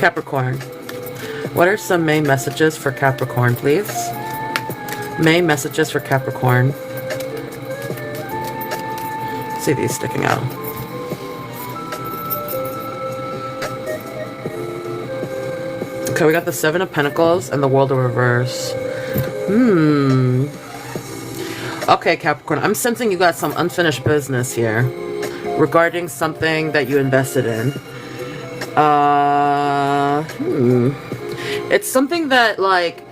Capricorn. What are some main messages for Capricorn, please? Main messages for Capricorn. See these sticking out. Okay, we got the Seven of Pentacles and the World of Reverse. Okay, Capricorn, I'm sensing you got some unfinished business here regarding something that you invested in. It's something that, like,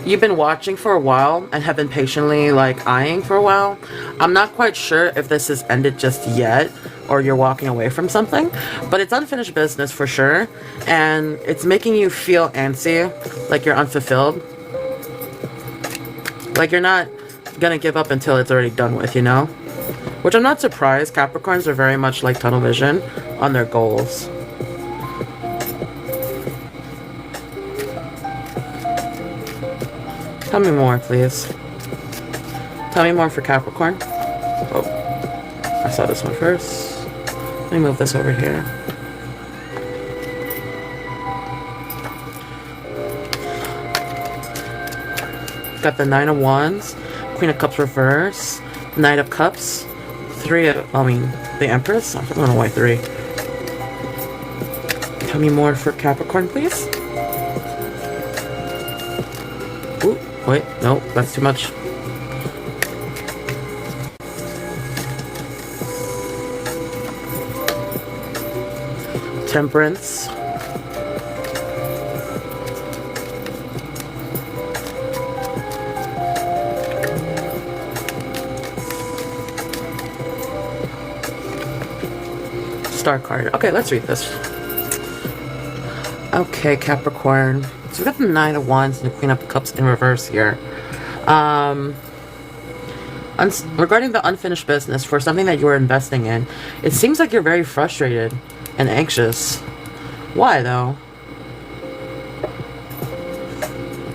you've been watching for a while and have been patiently, like, eyeing for a while. I'm not quite sure if this has ended just yet or you're walking away from something, but it's unfinished business for sure, and it's making you feel antsy, like you're unfulfilled. Like you're not gonna give up until it's already done with, you know? Which I'm not surprised. Capricorns are very much like tunnel vision on their goals. Tell me more, please. Tell me more for Capricorn. Oh, I saw this one first. Let me move this over here. Got the Nine of Wands, Queen of Cups reverse, Knight of Cups, the Empress. I don't know why 3. Tell me more for Capricorn, please. Ooh, wait, no, that's too much. Temperance. Star card. Okay, let's read this. Okay, Capricorn. So we got the Nine of Wands and the Queen of Cups in reverse here. Regarding the unfinished business for something that you were investing in, it seems like you're very frustrated and anxious. Why, though?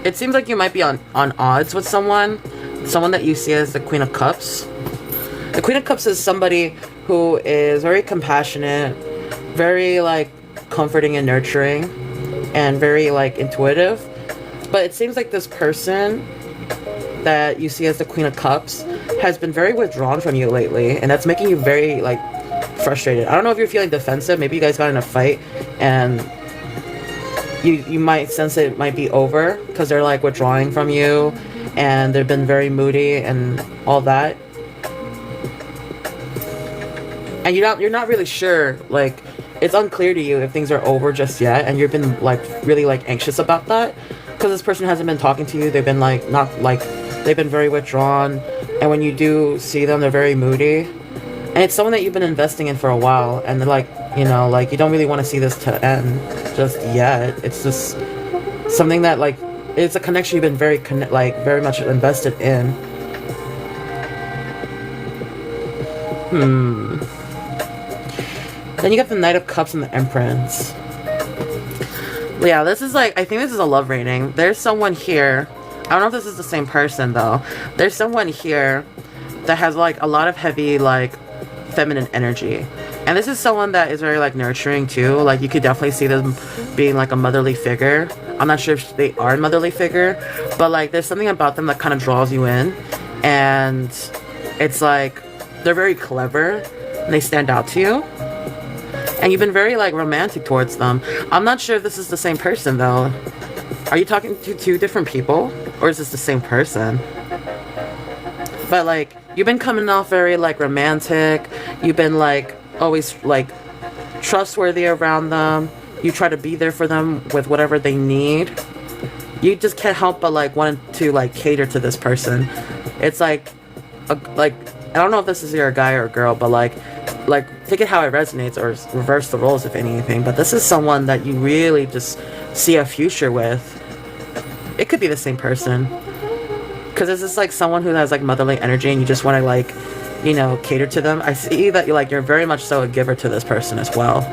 It seems like you might be on odds with someone that you see as the Queen of Cups. The Queen of Cups is somebody who is very compassionate, very, like, comforting and nurturing, and very, like, intuitive. But it seems like this person that you see as the Queen of Cups has been very withdrawn from you lately, and that's making you very, like, frustrated. I don't know if you're feeling defensive. Maybe you guys got in a fight, and you might sense it might be over because they're, like, withdrawing from you, and they've been very moody and all that. And you're not really sure, like, it's unclear to you if things are over just yet, and you've been, like, really, like, anxious about that because this person hasn't been talking to you. They've been, like, they've been very withdrawn, and when you do see them, they're very moody. And it's someone that you've been investing in for a while, and they're like, you know, like, you don't really want to see this to end just yet. It's just something that, like, it's a connection you've been very much invested in. Then you got the Knight of Cups and the Empress. Yeah, this is like, I think this is a love reading. There's someone here. I don't know if this is the same person, though. There's someone here that has, like, a lot of heavy, like, feminine energy. And this is someone that is very, like, nurturing, too. Like, you could definitely see them being, like, a motherly figure. I'm not sure if they are a motherly figure, but, like, there's something about them that kind of draws you in. And it's, like, they're very clever, and they stand out to you. And you've been very, like, romantic towards them. I'm not sure if this is the same person, though. Are you talking to 2 different people? Or is this the same person? But, like, you've been coming off very, like, romantic. You've been, like, always, like, trustworthy around them. You try to be there for them with whatever they need. You just can't help but, like, wanting to, like, cater to this person. It's, like, I don't know if this is a guy or a girl, but, like, take it how it resonates, or reverse the roles if anything. But this is someone that you really just see a future with. It could be the same person, because this is like someone who has, like, motherly energy, and you just want to, like, you know, cater to them. I see that you're very much so a giver to this person as well,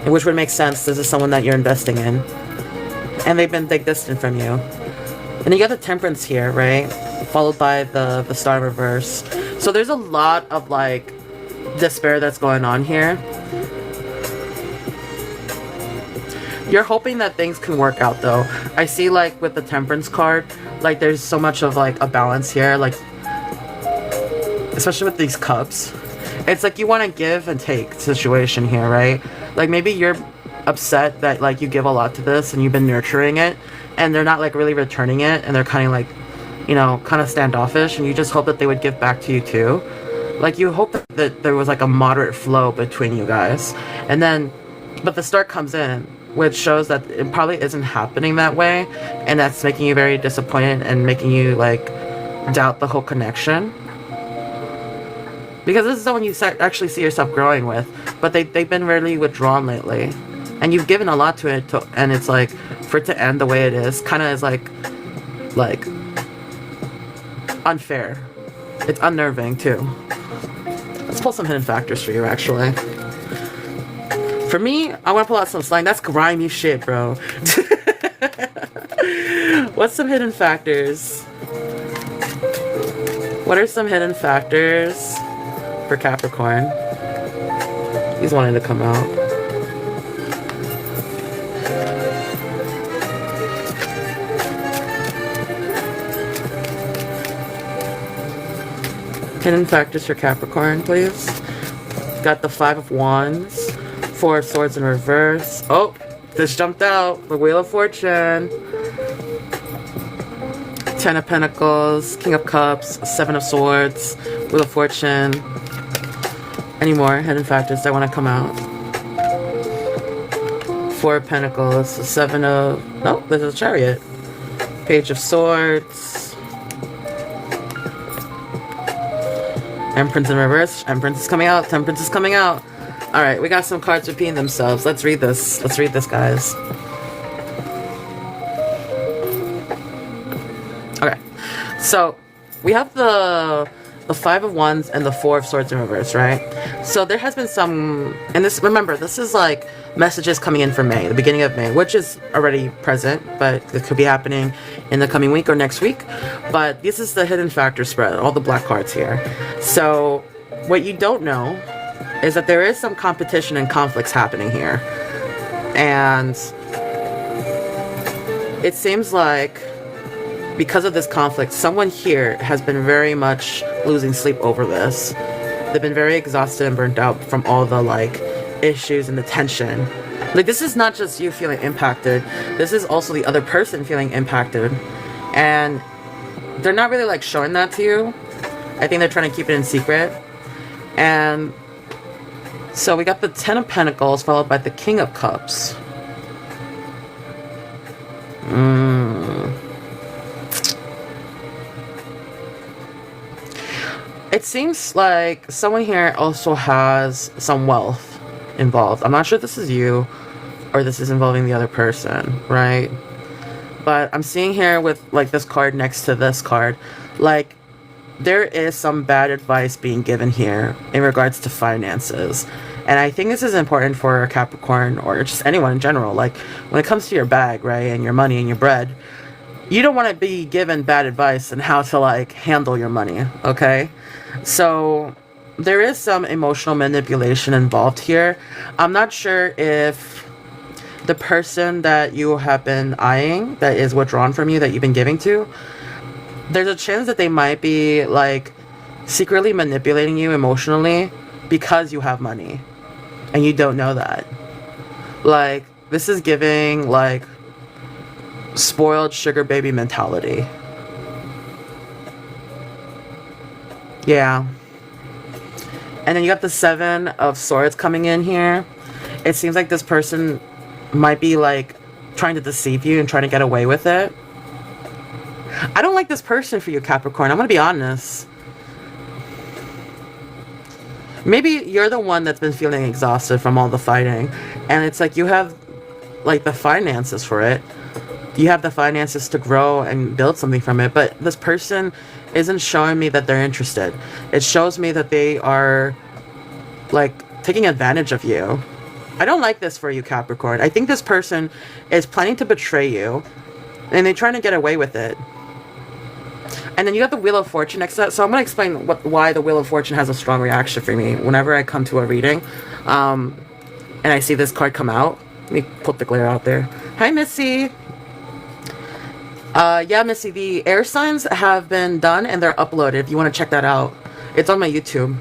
which would make sense. This is someone that you're investing in, and they've been, like, distant from you. And you got the Temperance here, right, followed by the Star in reverse. So there's a lot of, like, despair that's going on here. You're hoping that things can work out though. I see like with the Temperance card, like there's so much of like a balance here, like especially with these cups. It's like you want to give and take situation here, right? Like maybe you're upset that like you give a lot to this and you've been nurturing it and they're not like really returning it and they're kind of like, you know, kind of standoffish, and you just hope that they would give back to you too. Like you hope that there was like a moderate flow between you guys. And then, but the Star comes in, which shows that it probably isn't happening that way, and that's making you very disappointed and making you like doubt the whole connection. Because this is someone you actually see yourself growing with, but they've been really withdrawn lately. And you've given a lot to it, and it's like, for it to end the way it is, kind of is like unfair. It's unnerving too. Let's pull some hidden factors for you, actually. For me, I want to pull out some slang. That's grimy shit, bro. What's some hidden factors? What are some hidden factors for Capricorn? He's wanting to come out. Hidden factors for Capricorn, please. Got the 5 of Wands, 4 of Swords in reverse. Oh, this jumped out. The Wheel of Fortune. 10 of Pentacles, King of Cups, 7 of Swords, Wheel of Fortune. Any more hidden factors that want to come out? 4 of Pentacles, 7 of... No, there's a Chariot. Page of Swords. Empress in reverse. Empress is coming out. Temperance is coming out. Alright, we got some cards repeating themselves. Let's read this. Let's read this, guys. Okay. So, we have the 5 of Wands and the 4 of Swords in reverse, right? So there has been some... And this, remember, this is like messages coming in for May, the beginning of May, which is already present, but it could be happening in the coming week or next week. But this is the hidden factor spread, all the black cards here. So what you don't know is that there is some competition and conflicts happening here. And it seems like because of this conflict, someone here has been very much losing sleep over this. They've been very exhausted and burnt out from all the like issues and the tension. Like this is not just you feeling impacted, this is also the other person feeling impacted. And they're not really like showing that to you. I think they're trying to keep it in secret. And so we got the 10 of Pentacles followed by the King of Cups. It seems like someone here also has some wealth involved. I'm not sure if this is you or this is involving the other person, right? But I'm seeing here with like this card next to this card, like there is some bad advice being given here in regards to finances. And I think this is important for Capricorn or just anyone in general. Like when it comes to your bag, right, and your money and your bread, you don't want to be given bad advice on how to like handle your money, okay? So there is some emotional manipulation involved here. I'm not sure if the person that you have been eyeing, that is withdrawn from you, that you've been giving to, there's a chance that they might be like secretly manipulating you emotionally because you have money and you don't know that. Like this is giving like spoiled sugar baby mentality. Yeah. And then you got the 7 of Swords coming in here. It seems like this person might be like trying to deceive you and trying to get away with it. I don't like this person for you, Capricorn. I'm gonna be honest. Maybe you're the one that's been feeling exhausted from all the fighting, and it's like you have like the finances for it. You have the finances to grow and build something from it, but this person isn't showing me that they're interested. It shows me that they are like taking advantage of you. I don't like this for you, Capricorn. I think this person is planning to betray you and they're trying to get away with it. And then you got the Wheel of Fortune next to that. So I'm going to explain why the Wheel of Fortune has a strong reaction for me whenever I come to a reading and I see this card come out. Let me put the glare out there. Hi, Missy. Yeah, Missy, the air signs have been done and they're uploaded. If you want to check that out, it's on my YouTube.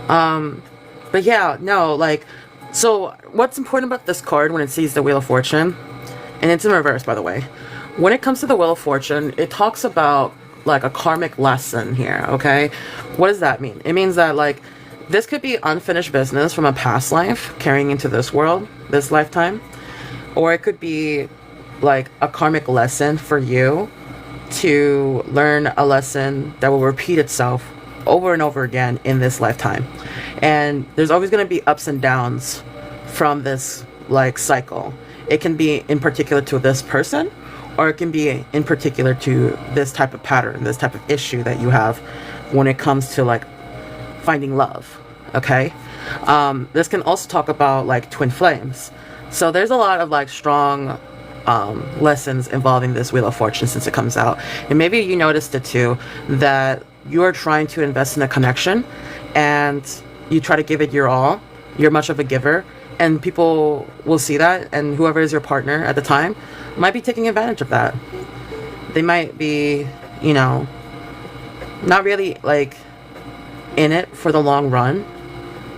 But yeah, no, like, so what's important about this card when it sees the Wheel of Fortune, and it's in reverse, by the way. When it comes to the Wheel of Fortune, it talks about like a karmic lesson here, okay? What does that mean? It means that like this could be unfinished business from a past life carrying into this world, this lifetime, or it could be like a karmic lesson for you to learn a lesson that will repeat itself over and over again in this lifetime. And there's always going to be ups and downs from this like cycle. It can be in particular to this person, or it can be in particular to this type of pattern, this type of issue that you have when it comes to like finding love, okay? This can also talk about like twin flames. So there's a lot of like strong lessons involving this Wheel of Fortune since it comes out. And maybe you noticed it too, that you are trying to invest in a connection and you try to give it your all. You're much of a giver, and people will see that, and whoever is your partner at the time might be taking advantage of that. They might be, you know, not really like in it for the long run,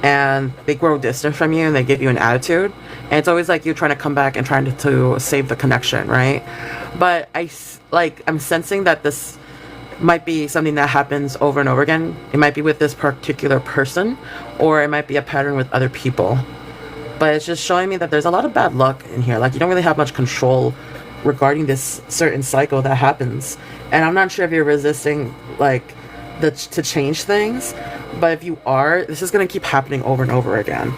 and they grow distant from you and they give you an attitude, and it's always like you're trying to come back and trying to save the connection, right? But I'm sensing that this might be something that happens over and over again. It might be with this particular person, or it might be a pattern with other people. But it's just showing me that there's a lot of bad luck in here. Like, you don't really have much control regarding this certain cycle that happens. And I'm not sure if you're resisting, like, to change things. But if you are, this is going to keep happening over and over again.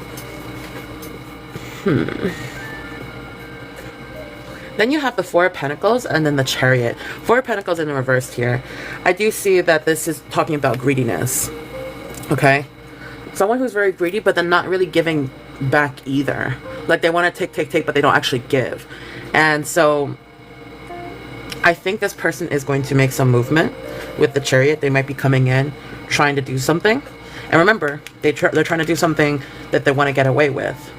Then you have the Four of Pentacles and then the Chariot. Four of Pentacles in reverse here. I do see that this is talking about greediness. Okay? Someone who's very greedy, but then not really giving back either. Like, they want to take, but they don't actually give. And so I think this person is going to make some movement with the Chariot. They might be coming in trying to do something. And remember, they're trying to do something that they want to get away with.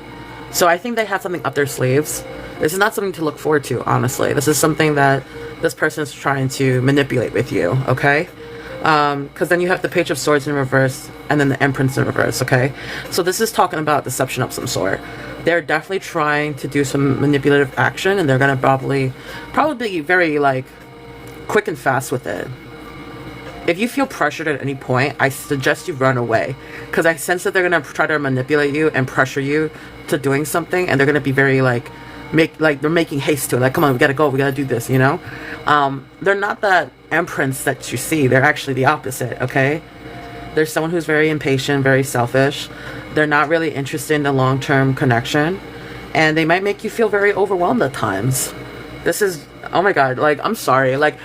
So I think they have something up their sleeves. This is not something to look forward to, honestly. This is something that this person is trying to manipulate with you, okay? Because then you have the Page of Swords in reverse and then the Empress in reverse, okay? So this is talking about deception of some sort. They're definitely trying to do some manipulative action, and they're going to probably be very, like, quick and fast with it. If you feel pressured at any point, I suggest you run away. Because I sense that they're going to try to manipulate you and pressure you to doing something, and they're going to be very, like, they're making haste to it. Like, come on, we gotta go, we gotta do this, you know? They're not that Empress that you see. They're actually the opposite, okay? They're someone who's very impatient, very selfish. They're not really interested in a long-term connection. And they might make you feel very overwhelmed at times. This is, oh my god, like, I'm sorry. Like,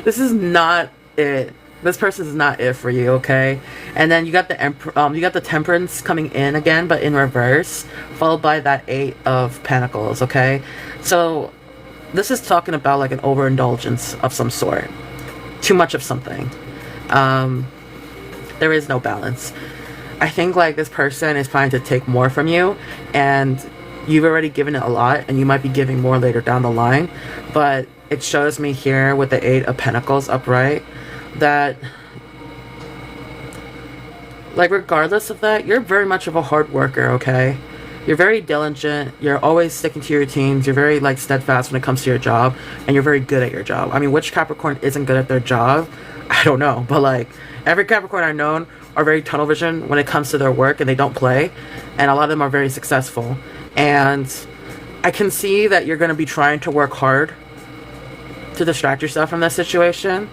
this is not it. This person is not it for you, okay? And then you got the Temperance coming in again, but in reverse, followed by that Eight of Pentacles, okay? So this is talking about like an overindulgence of some sort. Too much of something. There is no balance. I think like this person is trying to take more from you, and you've already given it a lot, and you might be giving more later down the line. But it shows me here with the Eight of Pentacles upright that, like, regardless of that, you're very much of a hard worker, okay? You're very diligent, you're always sticking to your routines, you're very, like, steadfast when it comes to your job, and you're very good at your job. I mean, which Capricorn isn't good at their job? I don't know, but, like, every Capricorn I've known are very tunnel vision when it comes to their work, and they don't play, and a lot of them are very successful. And I can see that you're going to be trying to work hard to distract yourself from that situation.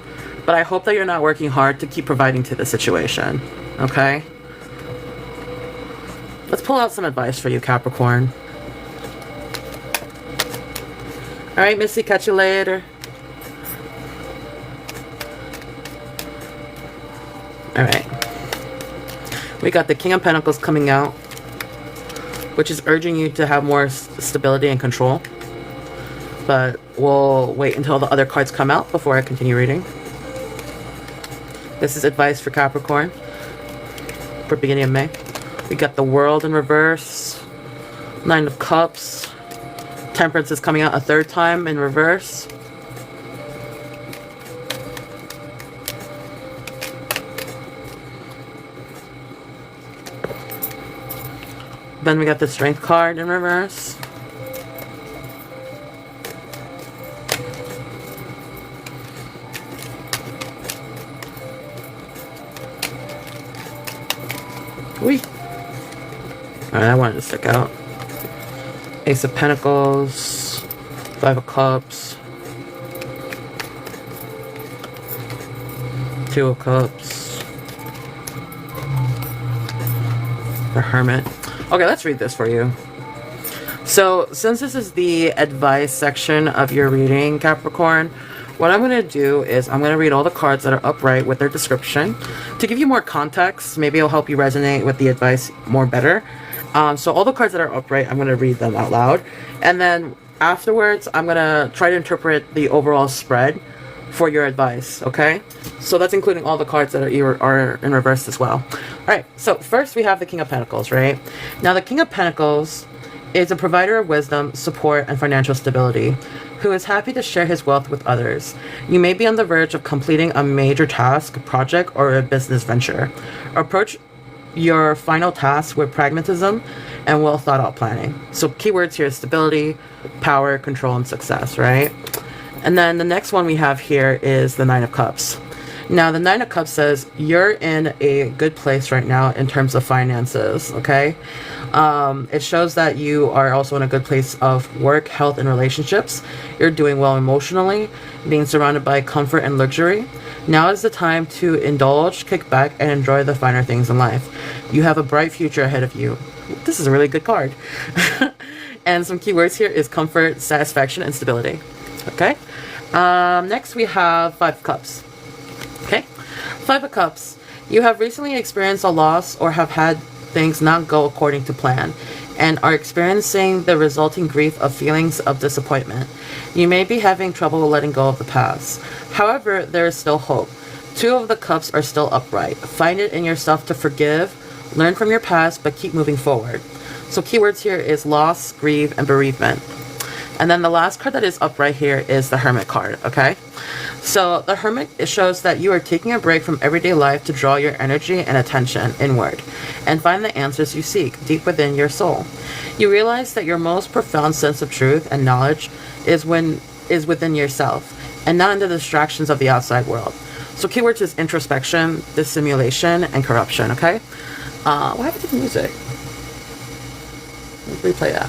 But I hope that you're not working hard to keep providing to the situation, okay? Let's pull out some advice for you, Capricorn. Alright, Missy, catch you later. Alright. We got the King of Pentacles coming out, which is urging you to have more stability and control. But we'll wait until the other cards come out before I continue reading. This is advice for Capricorn for beginning of May. We got the World in reverse, Nine of Cups. Temperance is coming out a third time in reverse. Then we got the Strength card in reverse. Whee! Alright, I wanted to stick out. Ace of Pentacles, Five of Cups, Two of Cups, the Hermit. Okay, let's read this for you. So, since this is the advice section of your reading, Capricorn, what I'm going to do is I'm going to read all the cards that are upright with their description. To give you more context, maybe it'll help you resonate with the advice more better. So all the cards that are upright, I'm going to read them out loud. And then afterwards, I'm going to try to interpret the overall spread for your advice, okay? So that's including all the cards that are in reverse as well. Alright, so first we have the King of Pentacles, right? Now the King of Pentacles is a provider of wisdom, support, and financial stability, who is happy to share his wealth with others. You may be on the verge of completing a major task, project, or a business venture. Approach your final task with pragmatism and well thought out planning. So keywords here is stability, power, control, and success, right? And then the next one we have here is the Nine of Cups. Now the Nine of Cups says you're in a good place right now in terms of finances, okay? It shows that you are also in a good place of work, health, and relationships. You're doing well emotionally, being surrounded by comfort and luxury. Now is the time to indulge, kick back, and enjoy the finer things in life. You have a bright future ahead of you. This is a really good card. And some keywords here is comfort, satisfaction, and stability. Okay. Next we have Five of Cups. Okay. Five of Cups. You have recently experienced a loss or have had things not go according to plan and are experiencing the resulting grief of feelings of disappointment. You may be having trouble letting go of the past. However, there is still hope. Two of the cups are still upright. Find it in yourself to forgive, learn from your past, but keep moving forward. So keywords here is loss, grieve, and bereavement. And then the last card that is upright here is the Hermit card, okay? So the Hermit, it shows that you are taking a break from everyday life to draw your energy and attention inward and find the answers you seek deep within your soul. You realize that your most profound sense of truth and knowledge is within yourself and not in the distractions of the outside world. So keywords is introspection, dissimulation, and corruption, okay? What happened to the music? Let's replay that.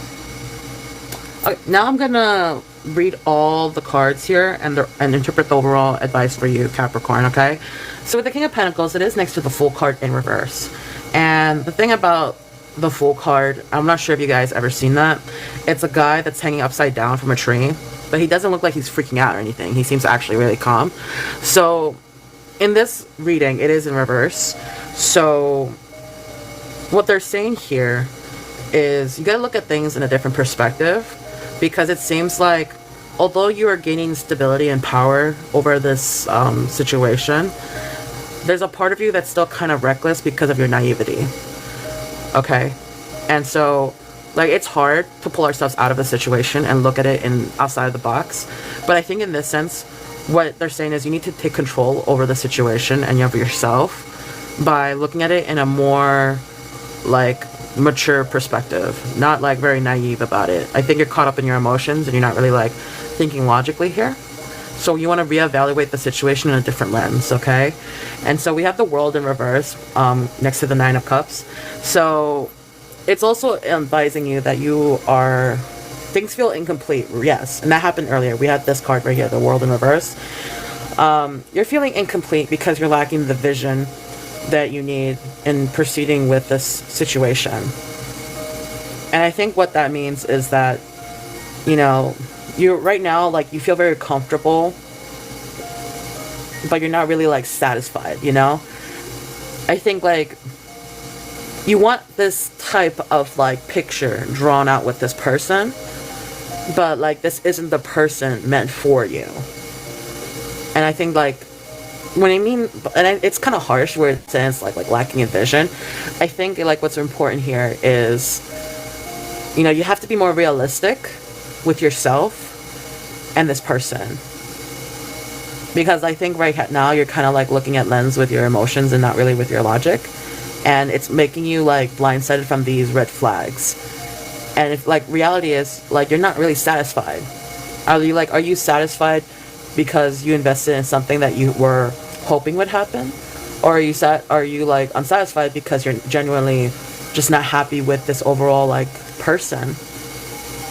Okay, now I'm gonna read all the cards here and interpret the overall advice for you, Capricorn, okay? So with the King of Pentacles, it is next to the Fool card in reverse. And the thing about the Fool card, I'm not sure if you guys ever seen that. It's a guy that's hanging upside down from a tree, but he doesn't look like he's freaking out or anything. He seems actually really calm. So in this reading, it is in reverse. So what they're saying here is you gotta look at things in a different perspective, because it seems like although you are gaining stability and power over this situation, there's a part of you that's still kind of reckless because of your naivety. Okay? And so, like, it's hard to pull ourselves out of a situation and look at it outside of the box. But I think in this sense, what they're saying is you need to take control over the situation and over yourself by looking at it in a more, like, mature perspective, not like very naive about it. I think you're caught up in your emotions and you're not really like thinking logically here. So you want to reevaluate the situation in a different lens, okay? And so we have the World in reverse next to the Nine of Cups. So it's also advising you that things feel incomplete. Yes, and that happened earlier. We had this card right here, the World in reverse. You're feeling incomplete because you're lacking the vision that you need in proceeding with this situation. And I think what that means is that, you know, you right now, like, you feel very comfortable, but you're not really like satisfied, you know? I think like you want this type of like picture drawn out with this person, but like this isn't the person meant for you. And I think like when I mean, and it's kind of harsh where it says like lacking in vision. I think like what's important here is You know, you have to be more realistic with yourself and this person. Because I think right now you're kind of like looking at lens with your emotions and not really with your logic. And it's making you like blindsided from these red flags. And if like reality is like you're not really satisfied. Are you satisfied because you invested in something that you were hoping would happen? Or are you like unsatisfied because you're genuinely just not happy with this overall like person?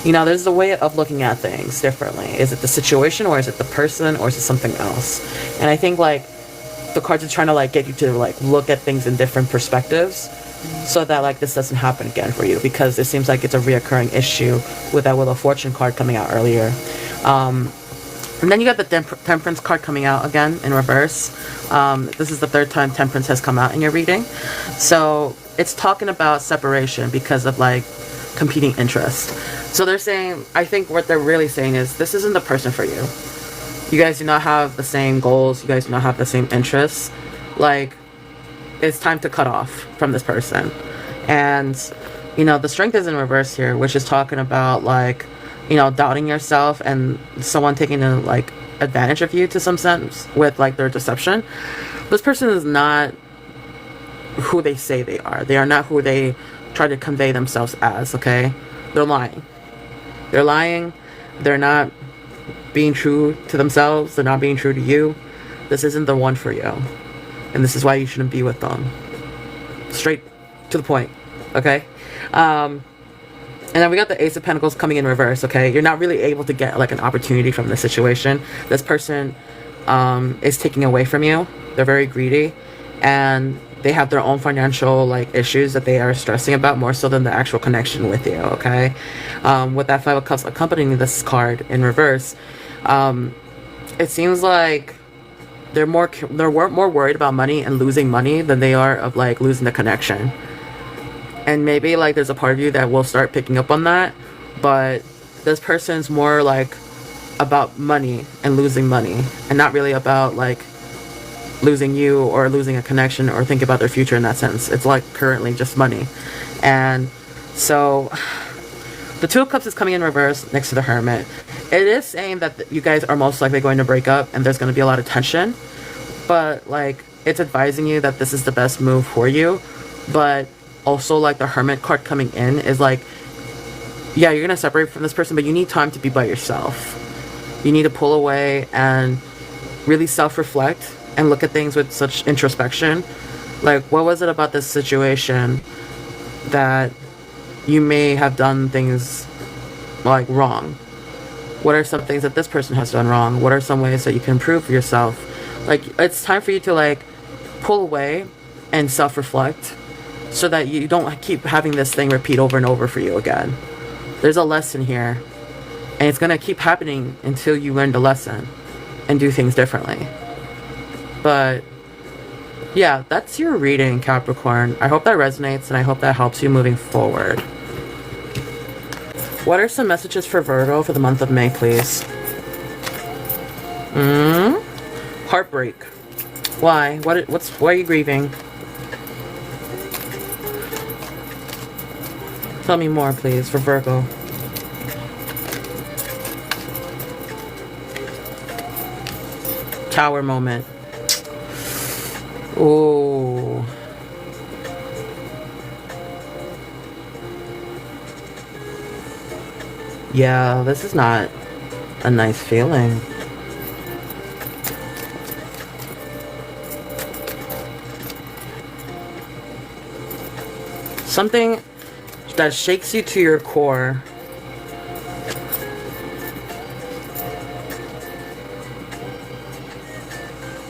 You know, there's a way of looking at things differently. Is it the situation, or is it the person, or is it something else? And I think like the cards are trying to like get you to like look at things in different perspectives, so that like this doesn't happen again for you, because it seems like it's a reoccurring issue with that Wheel of Fortune card coming out earlier. And then you got the Temperance card coming out again in reverse. This is the third time Temperance has come out in your reading. So it's talking about separation because of like competing interests. So they're saying, I think what they're really saying is this isn't the person for you. You guys do not have the same goals. You guys do not have the same interests. Like, it's time to cut off from this person. And, you know, the Strength is in reverse here, which is talking about like, you know, doubting yourself and someone taking a like advantage of you to some sense with like their deception. This person is not who they say they are. They are not who they try to convey themselves as, okay? They're lying. They're lying. They're not being true to themselves. They're not being true to you. This isn't the one for you. And this is why you shouldn't be with them. Straight to the point, okay? And then we got the Ace of Pentacles coming in reverse, okay? You're not really able to get like an opportunity from this situation. This person is taking away from you. They're very greedy. And they have their own financial like issues that they are stressing about more so than the actual connection with you, okay? With that Five of Cups accompanying this card in reverse, it seems like they're more worried about money and losing money than they are of like losing the connection. And maybe like there's a part of you that will start picking up on that, but this person's more like about money and losing money, and not really about like losing you or losing a connection or think about their future in that sense. It's like currently just money. And so the Two of Cups is coming in reverse next to the Hermit. It is saying that you guys are most likely going to break up and there's going to be a lot of tension, but like it's advising you that this is the best move for you. But also like the Hermit card coming in is like, yeah, you're going to separate from this person, but you need time to be by yourself. You need to pull away and really self-reflect and look at things with such introspection. Like, what was it about this situation that you may have done things like wrong? What are some things that this person has done wrong? What are some ways that you can improve yourself? Like, it's time for you to like pull away and self-reflect so that you don't keep having this thing repeat over and over for you again. There's a lesson here, and it's gonna keep happening until you learn the lesson and do things differently. But yeah, that's your reading, Capricorn. I hope that resonates, and I hope that helps you moving forward. What are some messages for Virgo for the month of May, please? Heartbreak. Why? Why are you grieving? Tell me more, please, for Virgo. Tower moment. Ooh. Yeah, this is not a nice feeling. Something that shakes you to your core.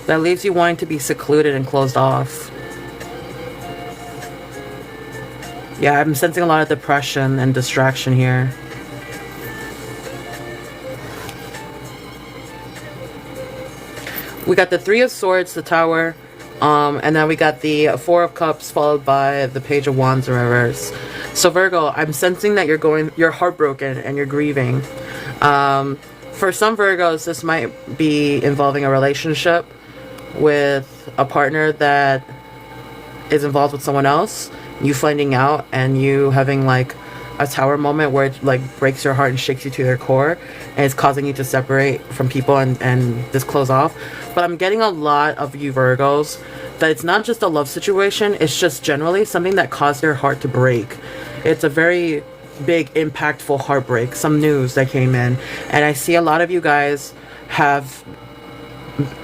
That leaves you wanting to be secluded and closed off. Yeah, I'm sensing a lot of depression and distraction here. We got the Three of Swords, the Tower, and then we got the Four of Cups followed by the Page of Wands in reverse. So Virgo, I'm sensing that you're heartbroken and you're grieving. For some Virgos, this might be involving a relationship with a partner that is involved with someone else, you finding out and you having like a tower moment where it like breaks your heart and shakes you to your core, and it's causing you to separate from people and just close off. But I'm getting a lot of you Virgos that it's not just a love situation, it's just generally something that caused their heart to break. It's a very big impactful heartbreak, some news that came in, and I see a lot of you guys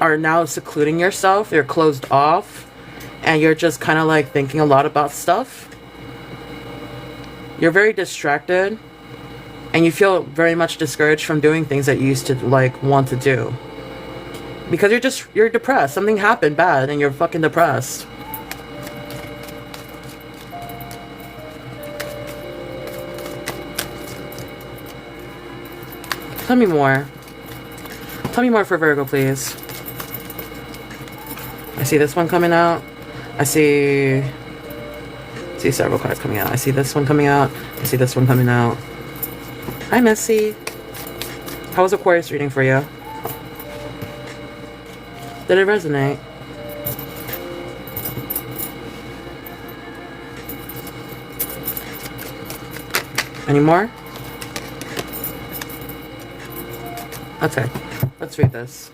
are now secluding yourself. You're closed off and you're just kind of like thinking a lot about stuff. You're very distracted and you feel very much discouraged from doing things that you used to like want to do, because you're depressed. Something happened bad and you're fucking depressed. Tell me more. Tell me more for Virgo, please. I see this one coming out. I see several cards coming out. I see this one coming out. I see this one coming out. Hi, Missy. How was Aquarius reading for you? Did it resonate? Any more? Okay, let's read this.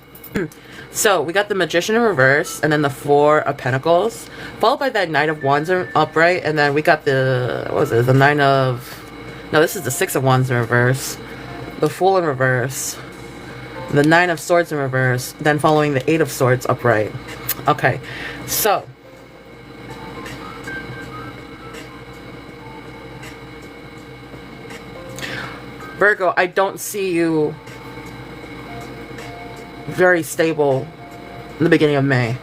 So we got the Magician in reverse, and then the Four of Pentacles, followed by that Knight of Wands upright, and then we got the, what was it, the Nine of, no, this is the Six of Wands in reverse, the Fool in reverse, the Nine of Swords in reverse, then following the Eight of Swords upright. Okay, so Virgo, I don't see you very stable in the beginning of May.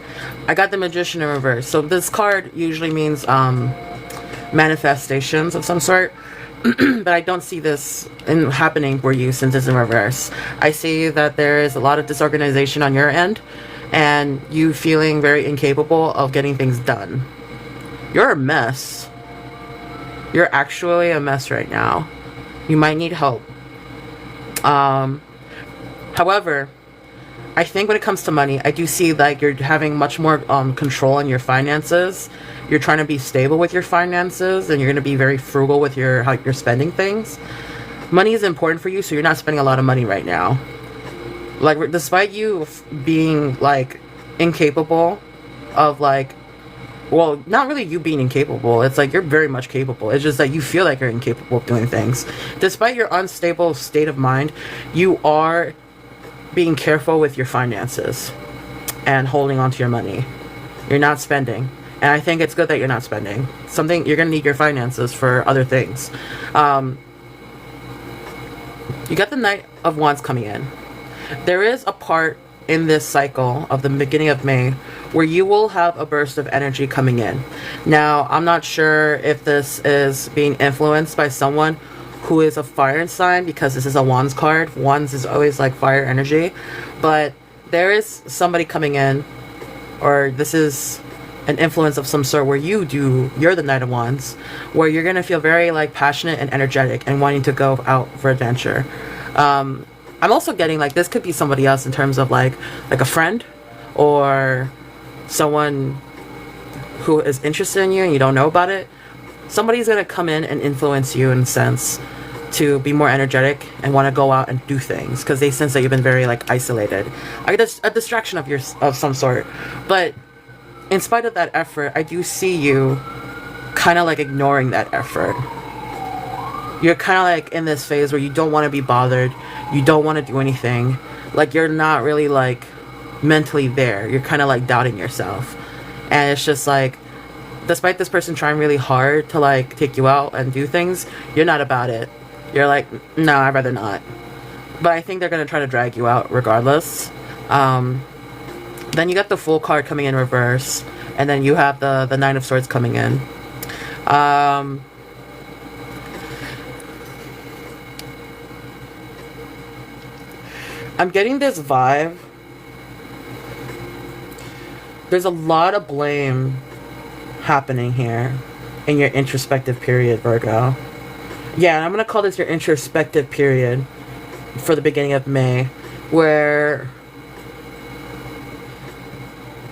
I got the Magician in reverse. So this card usually means manifestations of some sort. But I don't see this happening for you since it's in reverse. I see that there is a lot of disorganization on your end and you feeling very incapable of getting things done. You're a mess. You're actually a mess right now. You might need help. However, I think when it comes to money, I do see like you're having much more control on your finances. You're trying to be stable with your finances, and you're going to be very frugal with how you're spending things. Money is important for you, so you're not spending a lot of money right now. Like, despite you being like incapable of like, well, not really you being incapable. It's like you're very much capable. It's just that you feel like you're incapable of doing things. Despite your unstable state of mind, you are being careful with your finances and holding on to your money. You're not spending. And I think it's good that you're not spending. You're going to need your finances for other things. You got the Knight of Wands coming in. There is a part in this cycle of the beginning of May where you will have a burst of energy coming in. Now, I'm not sure if this is being influenced by someone who is a fire sign, because this is a Wands card. Wands is always like fire energy. But there is somebody coming in, or this is an influence of some sort where you're the Knight of Wands, where you're going to feel very like passionate and energetic and wanting to go out for adventure. I'm also getting like this could be somebody else in terms of like a friend or someone who is interested in you and you don't know about it. Somebody's going to come in and influence you in a sense to be more energetic and want to go out and do things because they sense that you've been very like isolated. I get a distraction of some sort. But in spite of that effort, I do see you kind of like ignoring that effort. You're kind of like in this phase where you don't want to be bothered. You don't want to do anything. Like you're not really like mentally there. You're kind of like doubting yourself. And it's just like, despite this person trying really hard to like take you out and do things, you're not about it. You're like, no, I'd rather not. But I think they're going to try to drag you out regardless. Then you got the Fool card coming in reverse. And then you have the Nine of Swords coming in. I'm getting this vibe. There's a lot of blame happening here in your introspective period, Virgo. Yeah, and I'm going to call this your introspective period for the beginning of May, where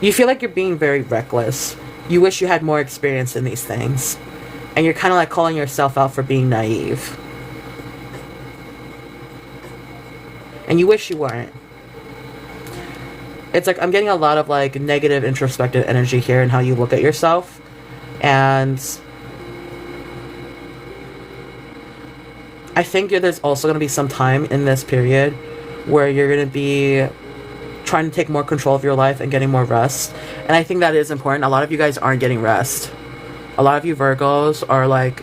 you feel like you're being very reckless. You wish you had more experience in these things. And you're kind of like calling yourself out for being naive. And you wish you weren't. It's like I'm getting a lot of like negative introspective energy here in how you look at yourself. And I think there's also going to be some time in this period where you're going to be trying to take more control of your life and getting more rest. And I think that is important. A lot of you guys aren't getting rest. A lot of you Virgos are like,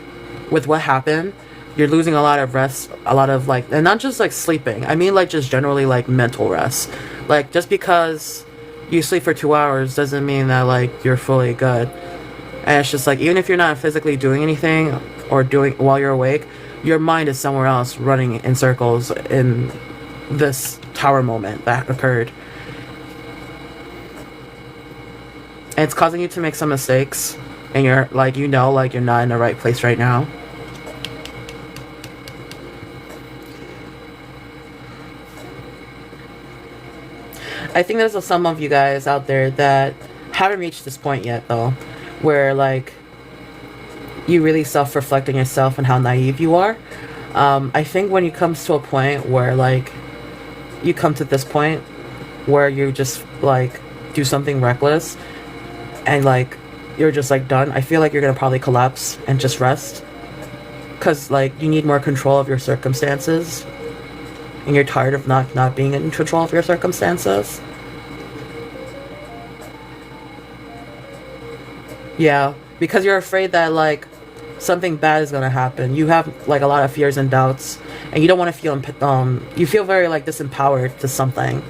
with what happened, you're losing a lot of rest, a lot of like, and not just like sleeping. I mean like just generally like mental rest. Like just because you sleep for 2 hours doesn't mean that like you're fully good. And it's just like, even if you're not physically doing anything or doing while you're awake, your mind is somewhere else running in circles in this tower moment that occurred. And it's causing you to make some mistakes. And you're like, you know, like you're not in the right place right now. I think there's some of you guys out there that haven't reached this point yet, though, where like you really self-reflect on yourself and how naive you are. I think when it comes to a point where like you come to this point where you just like do something reckless and like you're just like done, I feel like you're gonna probably collapse and just rest, because like you need more control of your circumstances and you're tired of not being in control of your circumstances. Yeah, because you're afraid that like something bad is gonna happen. You have like a lot of fears and doubts, and you don't want to feel you feel very like disempowered to something.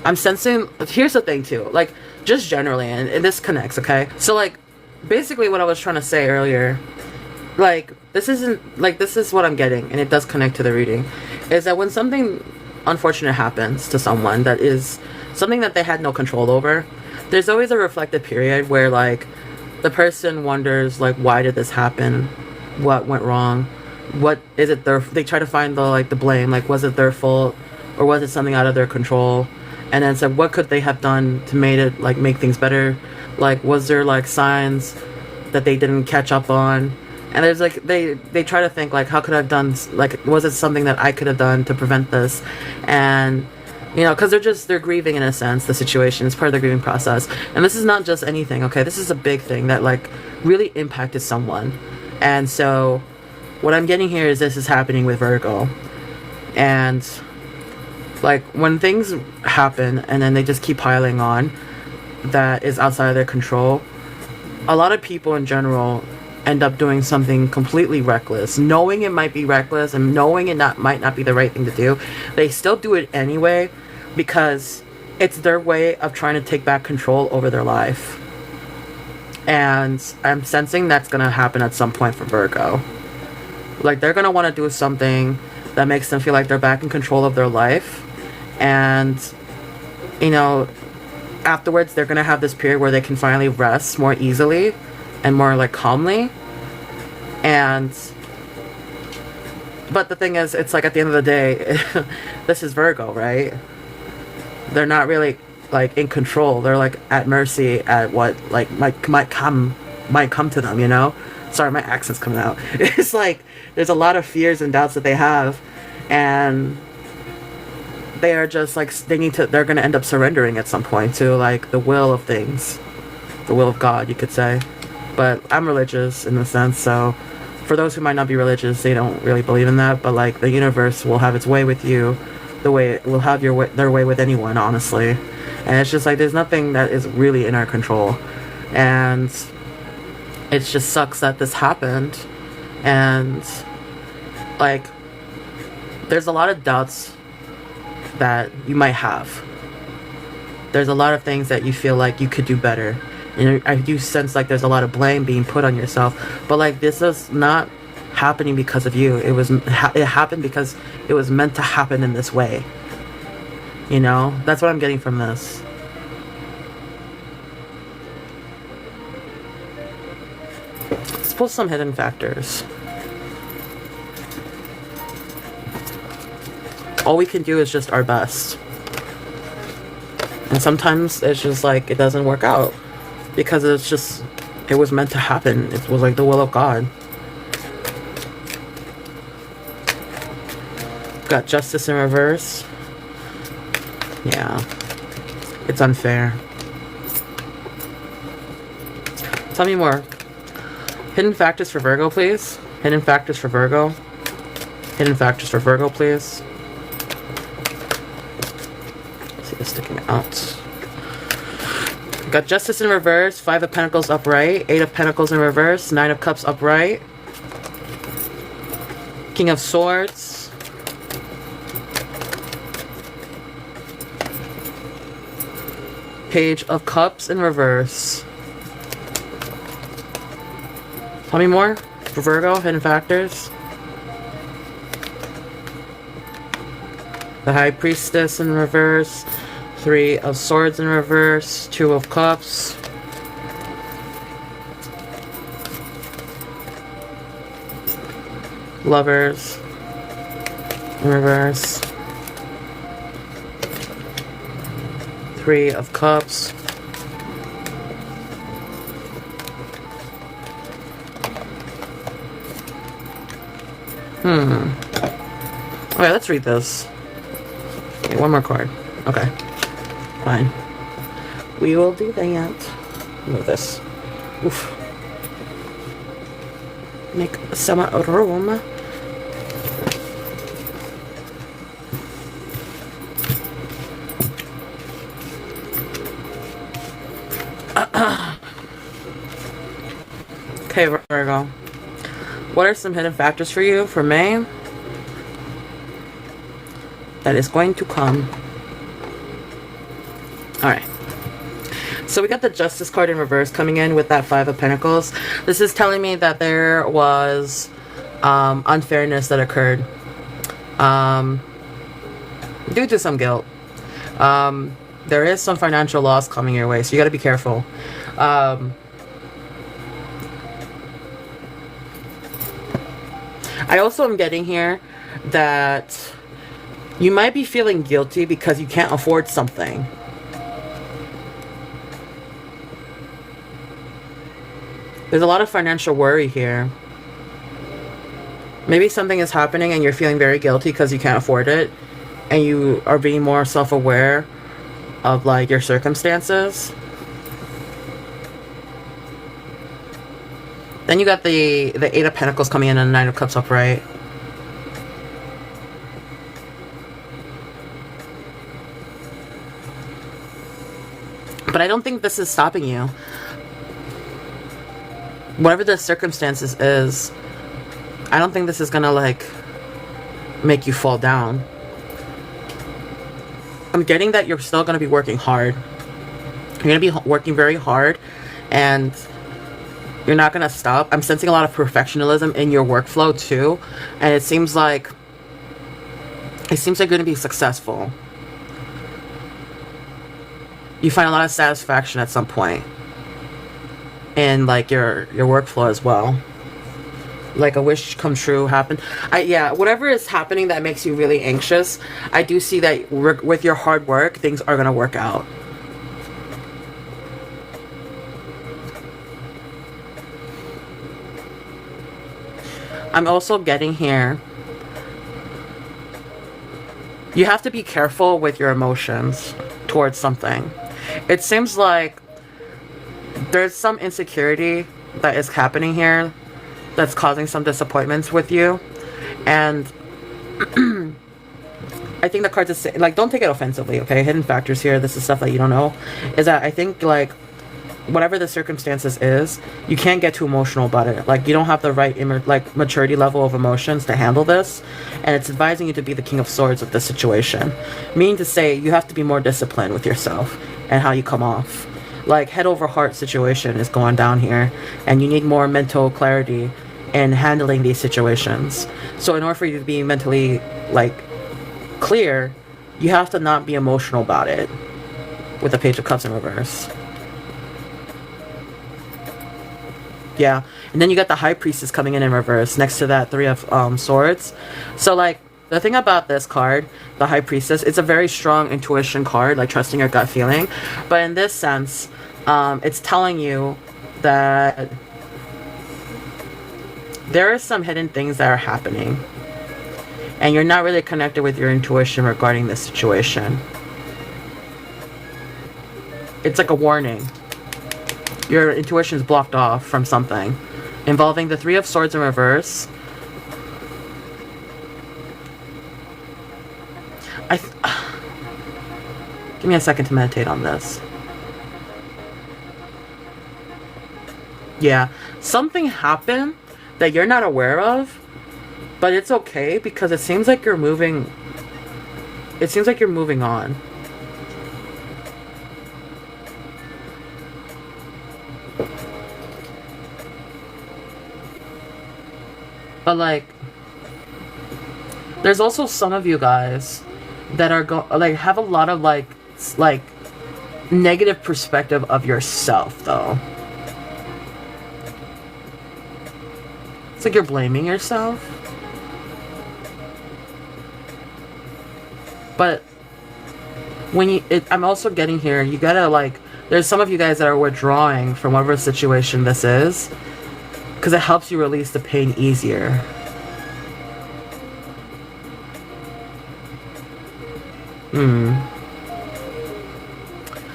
I'm sensing, here's the thing too, like just generally, and this connects, okay? So like basically what I was trying to say earlier, like this is what I'm getting, and it does connect to the reading, is that when something unfortunate happens to someone that is something that they had no control over, there's always a reflective period where like the person wonders like, why did this happen? What went wrong? What is it they try to find the blame, like was it their fault or was it something out of their control? And then it's like, what could they have done to make things better? Like, was there like signs that they didn't catch up on? And there's like, they try to think like, how could I have done, like, was it something that I could have done to prevent this? And, you know, because they're grieving in a sense, the situation is part of the grieving process. And this is not just anything, okay? This is a big thing that like really impacted someone. And so what I'm getting here is this is happening with Virgo. And like when things happen and then they just keep piling on that is outside of their control, a lot of people in general end up doing something completely reckless, knowing it might be reckless and knowing it might not be the right thing to do. They still do it anyway because it's their way of trying to take back control over their life. And I'm sensing that's going to happen at some point for Virgo. Like they're going to want to do something that makes them feel like they're back in control of their life. And, you know, afterwards they're going to have this period where they can finally rest more easily and more like calmly. And but the thing is, it's like at the end of the day, this is Virgo, right? They're not really like in control. They're like at mercy at what like might come to them, you know? Sorry, my accent's coming out. It's like there's a lot of fears and doubts that they have, and they are just like they're gonna end up surrendering at some point to like the will of things, the will of God, you could say. But I'm religious in a sense, so for those who might not be religious, they don't really believe in that. But like the universe will have its way with you, the way it will have their way with anyone, honestly. And it's just like there's nothing that is really in our control, and it just sucks that this happened. And like there's a lot of doubts that you might have. There's a lot of things that you feel like you could do better. And I do sense like there's a lot of blame being put on yourself. But like this is not happening because of you. It happened because it was meant to happen in this way. You know? That's what I'm getting from this. Let's pull some hidden factors. All we can do is just our best. And sometimes it's just like it doesn't work out. because it's just, it was meant to happen. It was like the will of God. Got Justice in reverse. Yeah, it's unfair. Tell me more. Hidden factors for Virgo, please. Hidden factors for Virgo. Hidden factors for Virgo, please. Let's see, it's sticking out. Got Justice in reverse, 5 of Pentacles upright, 8 of Pentacles in reverse, 9 of Cups upright, King of Swords, Page of Cups in reverse. Tell me more for Virgo, hidden factors. The High Priestess in reverse, 3 of Swords in reverse, 2 of Cups. Lovers in reverse. 3 of Cups. Okay, let's read this. Okay, one more card. Okay. Fine. We will do that. Move this. Oof. Make some room. Okay, Virgo. What are some hidden factors for you for May? That is going to come. Alright. So we got the Justice card in reverse coming in with that 5 of Pentacles. This is telling me that there was unfairness that occurred due to some guilt. There is some financial loss coming your way, so you got to be careful. I also am getting here that you might be feeling guilty because you can't afford something. There's a lot of financial worry here. Maybe something is happening and you're feeling very guilty because you can't afford it. And you are being more self-aware of like your circumstances. Then you got the 8 of Pentacles coming in and the 9 of Cups upright. But I don't think this is stopping you. Whatever the circumstances is, I don't think this is gonna like make you fall down. I'm getting that you're still gonna be working hard. You're gonna be working very hard and you're not gonna stop. I'm sensing a lot of perfectionism in your workflow too, and it seems like you're gonna be successful. You find a lot of satisfaction at some point in like your workflow as well. Like a wish come true happened. Yeah, whatever is happening that makes you really anxious, I do see that with your hard work, things are gonna work out. I'm also getting here, you have to be careful with your emotions towards something. It seems like there's some insecurity that is happening here that's causing some disappointments with you. And I think the cards is saying, like, don't take it offensively, okay? Hidden factors here, this is stuff that you don't know. Is that I think, like, whatever the circumstances is, you can't get too emotional about it. Like, you don't have the right maturity level of emotions to handle this, and it's advising you to be the King of Swords of this situation. Meaning to say, you have to be more disciplined with yourself and how you come off. Like, head over heart situation is going down here, and you need more mental clarity in handling these situations. So in order for you to be mentally, like, clear, you have to not be emotional about it with the Page of Cups in reverse. Yeah, and then you got the High Priestess coming in reverse next to that 3 of Swords. So, like, the thing about this card, the High Priestess, it's a very strong intuition card, like trusting your gut feeling. But in this sense, It's telling you that there are some hidden things that are happening, and you're not really connected with your intuition regarding this situation. It's like a warning. Your intuition is blocked off from something involving the Three of Swords in reverse. Give me a second to meditate on this. Yeah, something happened that you're not aware of, but it's okay because it seems like you're moving. It seems like you're moving on. But like, there's also some of you guys that are have a lot of like negative perspective of yourself though. It's like you're blaming yourself. But when I'm also getting here, you gotta like, there's some of you guys that are withdrawing from whatever situation this is, because it helps you release the pain easier.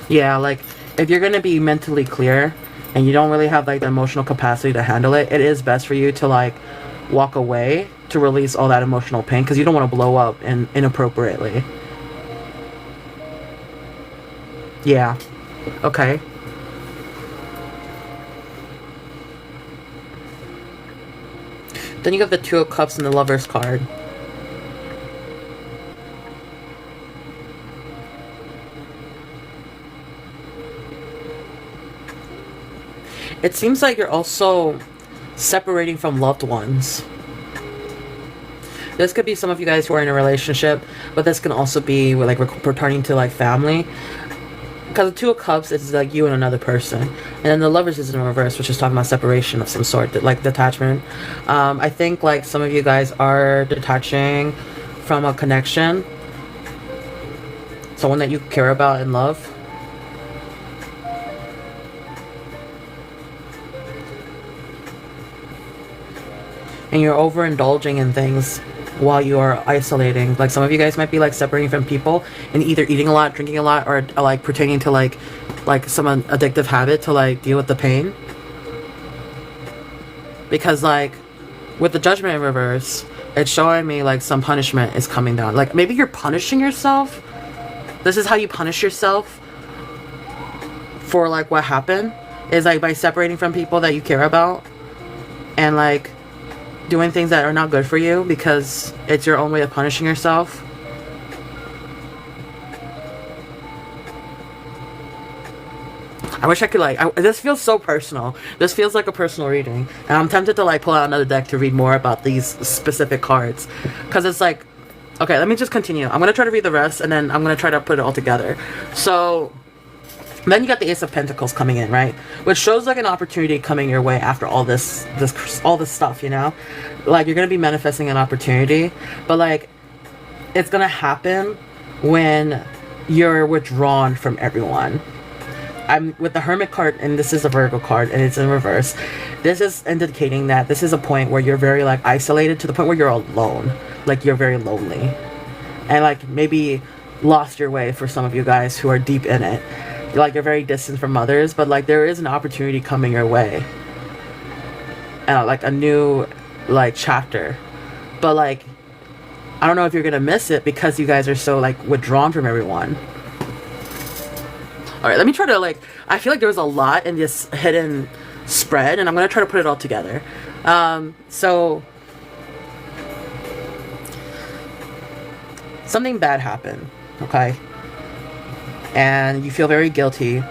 Yeah, like, if you're gonna be mentally clear and you don't really have like the emotional capacity to handle it, it is best for you to like walk away to release all that emotional pain, because you don't want to blow up inappropriately. Yeah. Okay. Then you have the Two of Cups and the Lover's card. It seems like you're also separating from loved ones. This could be some of you guys who are in a relationship, but this can also be like returning to like family. Because the Two of Cups is like you and another person, and then the Lovers is in reverse, which is talking about separation of some sort, like detachment. I think like some of you guys are detaching from a connection, someone that you care about and love. And you're overindulging in things while you are isolating. Like some of you guys might be like separating from people and either eating a lot, drinking a lot, or like pertaining to like some addictive habit to like deal with the pain. Because like with the Judgment in reverse, it's showing me like some punishment is coming down. Like maybe you're punishing yourself. This is how you punish yourself for like what happened, is like by separating from people that you care about and like doing things that are not good for you, because it's your own way of punishing yourself. I wish I could like, this feels so personal. This feels like a personal reading, and I'm tempted to like pull out another deck to read more about these specific cards, because it's like, okay, let me just continue. I'm gonna try to read the rest, and then I'm gonna try to put it all together. So then you got the Ace of Pentacles coming in, right? Which shows like an opportunity coming your way after all this stuff, you know? Like you're gonna be manifesting an opportunity, but like it's gonna happen when you're withdrawn from everyone. I'm with the Hermit card, and this is a Virgo card, and it's in reverse. This is indicating that this is a point where you're very like isolated, to the point where you're alone. Like you're very lonely. And like maybe lost your way for some of you guys who are deep in it. Like you're very distant from others, but like there is an opportunity coming your way, like a new like chapter. But like I don't know if you're gonna miss it because you guys are so like withdrawn from everyone. All right, let me try to like, I feel like there was a lot in this hidden spread, and I'm gonna try to put it all together. So something bad happened, okay? And you feel very guilty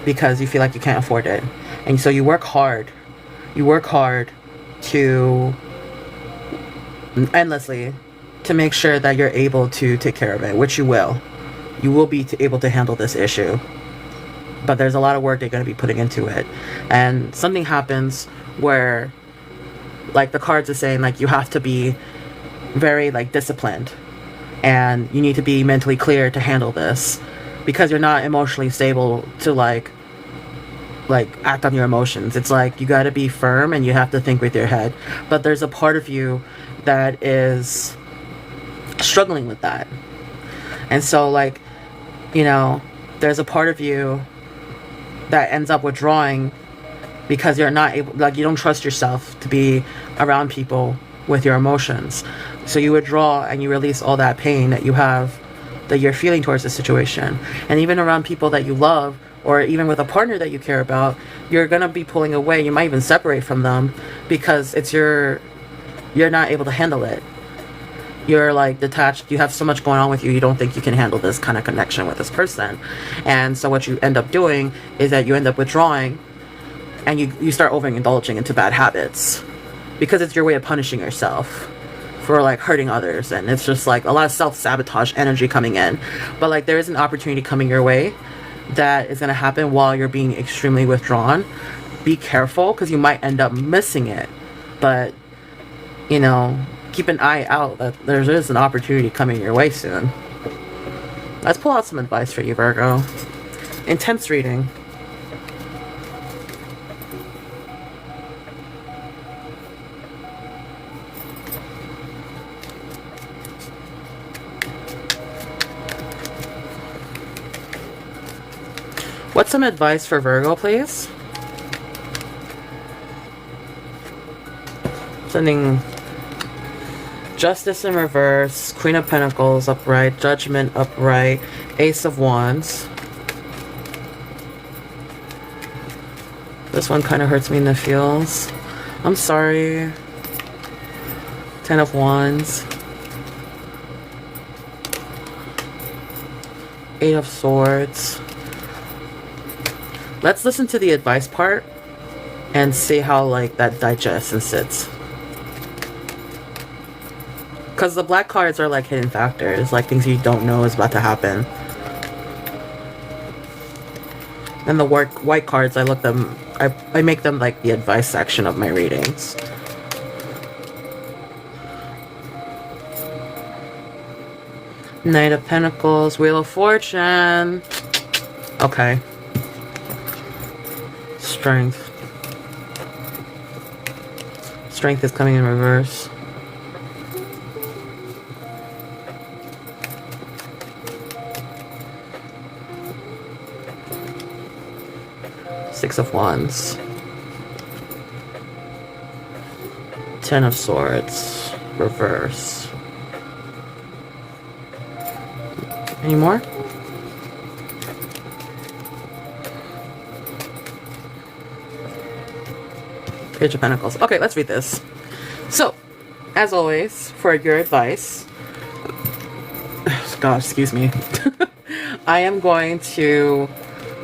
because you feel like you can't afford it. And so you work hard. You work hard to endlessly to make sure that you're able to take care of it, which you will. You will be able to handle this issue. But there's a lot of work they're going to be putting into it. And something happens where like the cards are saying like you have to be very like disciplined, and you need to be mentally clear to handle this, because you're not emotionally stable to like like act on your emotions. It's like you got to be firm and you have to think with your head. But there's a part of you that is struggling with that. And so, like, you know, there's a part of you that ends up withdrawing because you're not able, like, you don't trust yourself to be around people with your emotions. So you withdraw and you release all that pain that you have, that you're feeling towards the situation. And even around people that you love, or even with a partner that you care about, you're gonna be pulling away. You might even separate from them because you're not able to handle it. You're like detached. You have so much going on with you. You don't think you can handle this kind of connection with this person. And so what you end up doing is that you end up withdrawing, and you start overindulging into bad habits because it's your way of punishing yourself for like hurting others. And it's just like a lot of self-sabotage energy coming in. But like there is an opportunity coming your way that is going to happen while you're being extremely withdrawn. Be careful because you might end up missing it. But, you know, keep an eye out that there is an opportunity coming your way soon. Let's pull out some advice for you, Virgo. Intense reading. What's some advice for Virgo, please? Sending Justice in reverse, Queen of Pentacles upright, Judgment upright, Ace of Wands. This one kind of hurts me in the feels. I'm sorry. Ten of Wands. Eight of Swords. Let's listen to the advice part and see how like that digests and sits. Because the black cards are like hidden factors, like things you don't know is about to happen. And the white cards, I make them like the advice section of my readings. Knight of Pentacles, Wheel of Fortune. Okay. Strength. Strength is coming in reverse. Six of Wands. Ten of Swords. Reverse. Any more? Page of Pentacles. Okay, let's read this. So, as always, for your advice, God, excuse me, I am going to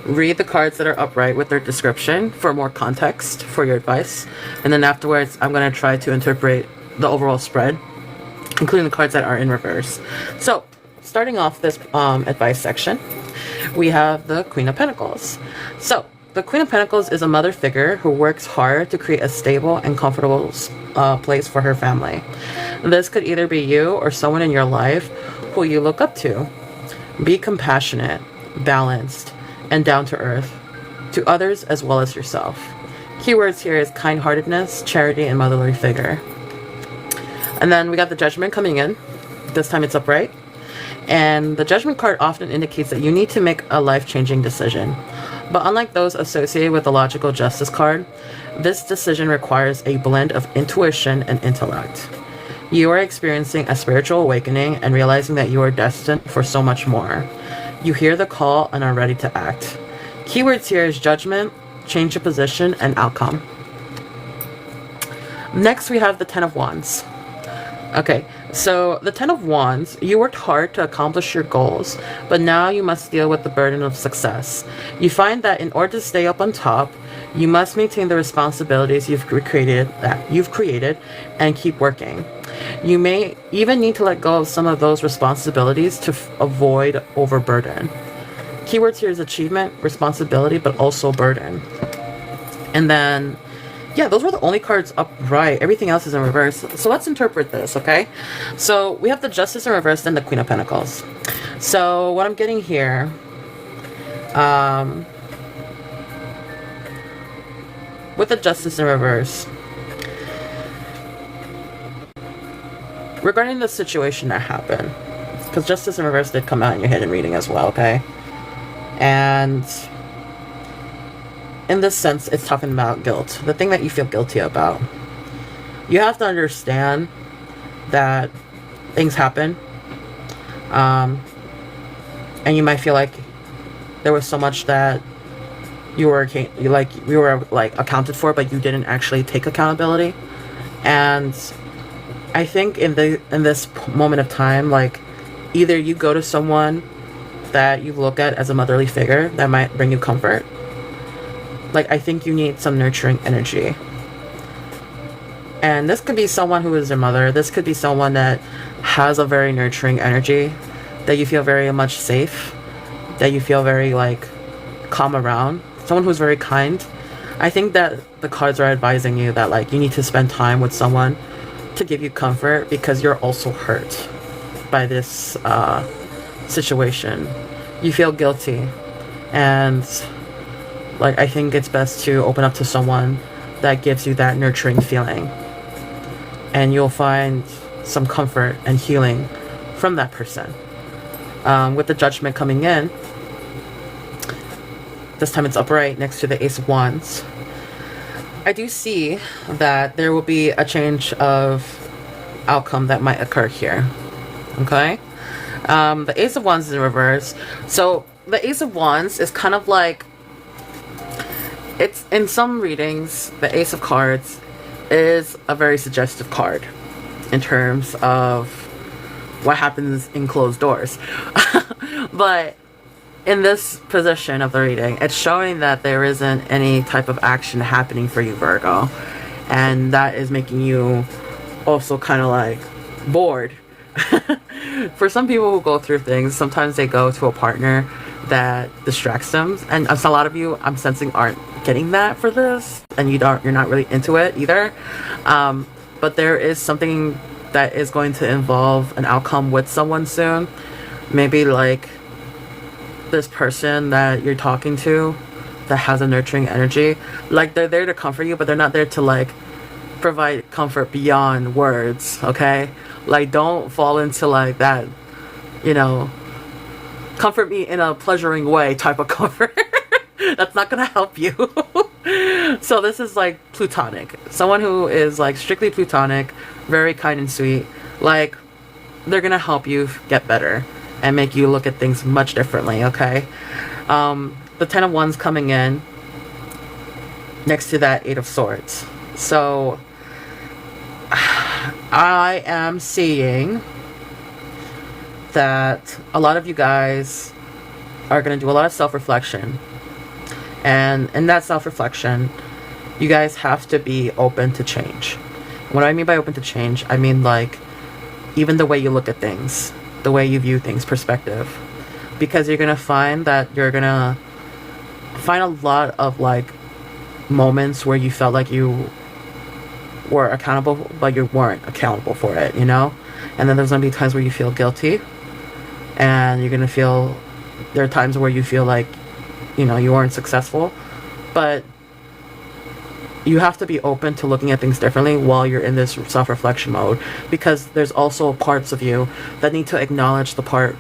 read the cards that are upright with their description for more context for your advice. And then afterwards, I'm going to try to interpret the overall spread, including the cards that are in reverse. So, starting off this advice section, we have the Queen of Pentacles. So, the Queen of Pentacles is a mother figure who works hard to create a stable and comfortable place for her family. This could either be you or someone in your life who you look up to. Be compassionate, balanced, and down to earth to others as well as yourself. Keywords here is kind-heartedness, charity, and motherly figure. And then we got the Judgment coming in. This time it's upright. And the Judgment card often indicates that you need to make a life-changing decision. But unlike those associated with the Logical Justice card, this decision requires a blend of intuition and intellect. You are experiencing a spiritual awakening and realizing that you are destined for so much more. You hear the call and are ready to act. Keywords here is judgment, change of position, and outcome. Next, we have the Ten of Wands. Okay, so the Ten of Wands, you worked hard to accomplish your goals, but now you must deal with the burden of success. You find that in order to stay up on top, you must maintain the responsibilities you've created and keep working. You may even need to let go of some of those responsibilities to avoid overburden. Keywords here is achievement, responsibility, but also burden. And then, yeah, those were the only cards upright. Everything else is in reverse. So let's interpret this, okay? So we have the Justice in reverse and the Queen of Pentacles. So what I'm getting here, with the Justice in reverse, regarding the situation that happened, because Justice in reverse did come out in your hidden reading as well, okay? And in this sense, it's talking about guilt. The thing that you feel guilty about. You have to understand that things happen. And you might feel like there was so much that you were accounted for, but you didn't actually take accountability. And I think in this moment of time, like, either you go to someone that you look at as a motherly figure that might bring you comfort. Like, I think you need some nurturing energy. And this could be someone who is your mother. This could be someone that has a very nurturing energy, that you feel very much safe, that you feel very, like, calm around. Someone who's very kind. I think that the cards are advising you that, like, you need to spend time with someone to give you comfort, because you're also hurt by this situation. You feel guilty, and, like, I think it's best to open up to someone that gives you that nurturing feeling, and you'll find some comfort and healing from that person. With the Judgment coming in, this time it's upright next to the Ace of Wands. I do see that there will be a change of outcome that might occur here. Okay? The Ace of Wands is in reverse. So the Ace of Wands is kind of like, it's in some readings, the Ace of Cards is a very suggestive card in terms of what happens in closed doors. But in this position of the reading, it's showing that there isn't any type of action happening for you, Virgo. And that is making you also kind of like bored. For some people who go through things, sometimes they go to a partner that distracts them. And a lot of you, I'm sensing, aren't getting that for this. And you're not really into it either. But there is something that is going to involve an outcome with someone soon. Maybe like this person that you're talking to that has a nurturing energy. Like, they're there to comfort you, but they're not there to like provide comfort beyond words, okay? Like, don't fall into like that, you know, comfort me in a pleasuring way type of comfort. That's not gonna help you. So this is like platonic. Someone who is like strictly platonic, very kind and sweet. Like, they're gonna help you get better and make you look at things much differently, okay? The Ten of Wands coming in next to that Eight of Swords. So I am seeing that a lot of you guys are going to do a lot of self-reflection. And in that self-reflection, you guys have to be open to change. What I mean by open to change, I mean like even the way you look at things, the way you view things, perspective. Because you're going to find that you're going to find a lot of like moments where you felt like you were accountable, but you weren't accountable for it, you know? And then there's going to be times where you feel guilty. And you're going to feel, there are times where you feel like, you know, you weren't successful. But you have to be open to looking at things differently while you're in this self-reflection mode. Because there's also parts of you that need to acknowledge the part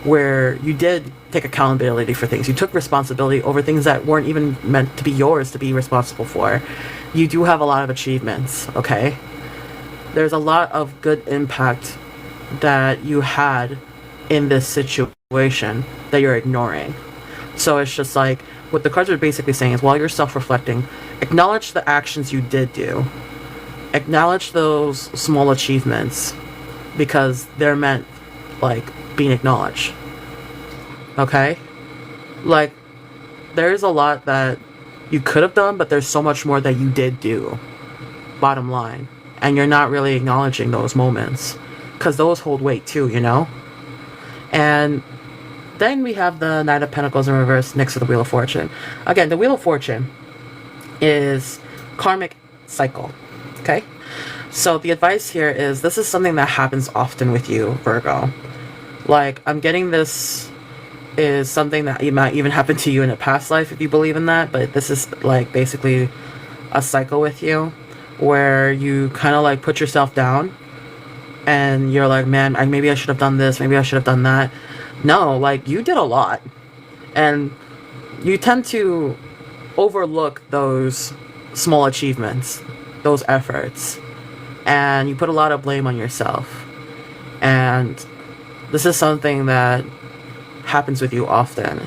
where you did take accountability for things. You took responsibility over things that weren't even meant to be yours to be responsible for. You do have a lot of achievements, okay? There's a lot of good impact that you had in this situation that you're ignoring. So it's just like, what the cards are basically saying is, while you're self-reflecting, acknowledge the actions you did do. Acknowledge those small achievements, because they're meant, like, being acknowledged. Okay? Like, there's a lot that you could have done, but there's so much more that you did do. Bottom line. And you're not really acknowledging those moments, because those hold weight too, you know? And then we have the Knight of Pentacles in reverse next to the Wheel of Fortune. Again, the Wheel of Fortune is karmic cycle. Okay? So the advice here is, this is something that happens often with you, Virgo. Like, I'm getting this is something that might even happen to you in a past life if you believe in that, but this is like basically a cycle with you where you kind of like put yourself down and you're like, man, maybe I should have done this, maybe I should have done that. No, like, you did a lot. And you tend to overlook those small achievements, those efforts, and you put a lot of blame on yourself. And this is something that happens with you often.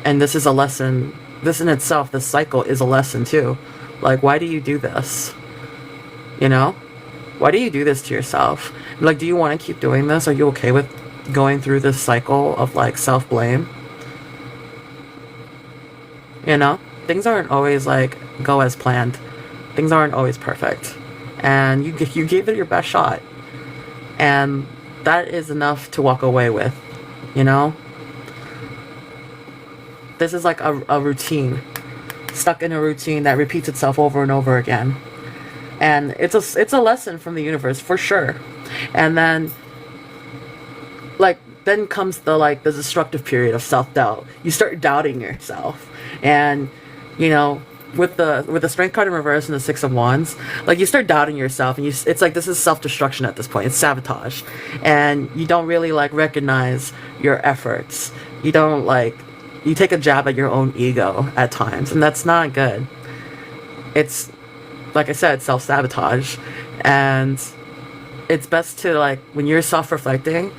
And this is a lesson. This in itself, this cycle is a lesson too. Like, why do you do this? You know? Why do you do this to yourself? Like, do you want to keep doing this? Are you okay with going through this cycle of like self-blame? You know? Things aren't always like go as planned. Things aren't always perfect. And you gave it your best shot. And that is enough to walk away with, you know? This is like a routine. Stuck in a routine that repeats itself over and over again. And it's a lesson from the universe for sure. And then then comes the destructive period of self-doubt. You start doubting yourself. And you know, with the Strength card in reverse and the Six of Wands, like, you start doubting yourself, and it's like this is self-destruction at this point. It's sabotage. And you don't really like recognize your efforts. You don't you take a jab at your own ego at times, and that's not good. It's, like I said, self-sabotage. And it's best to, like, when you're self-reflecting,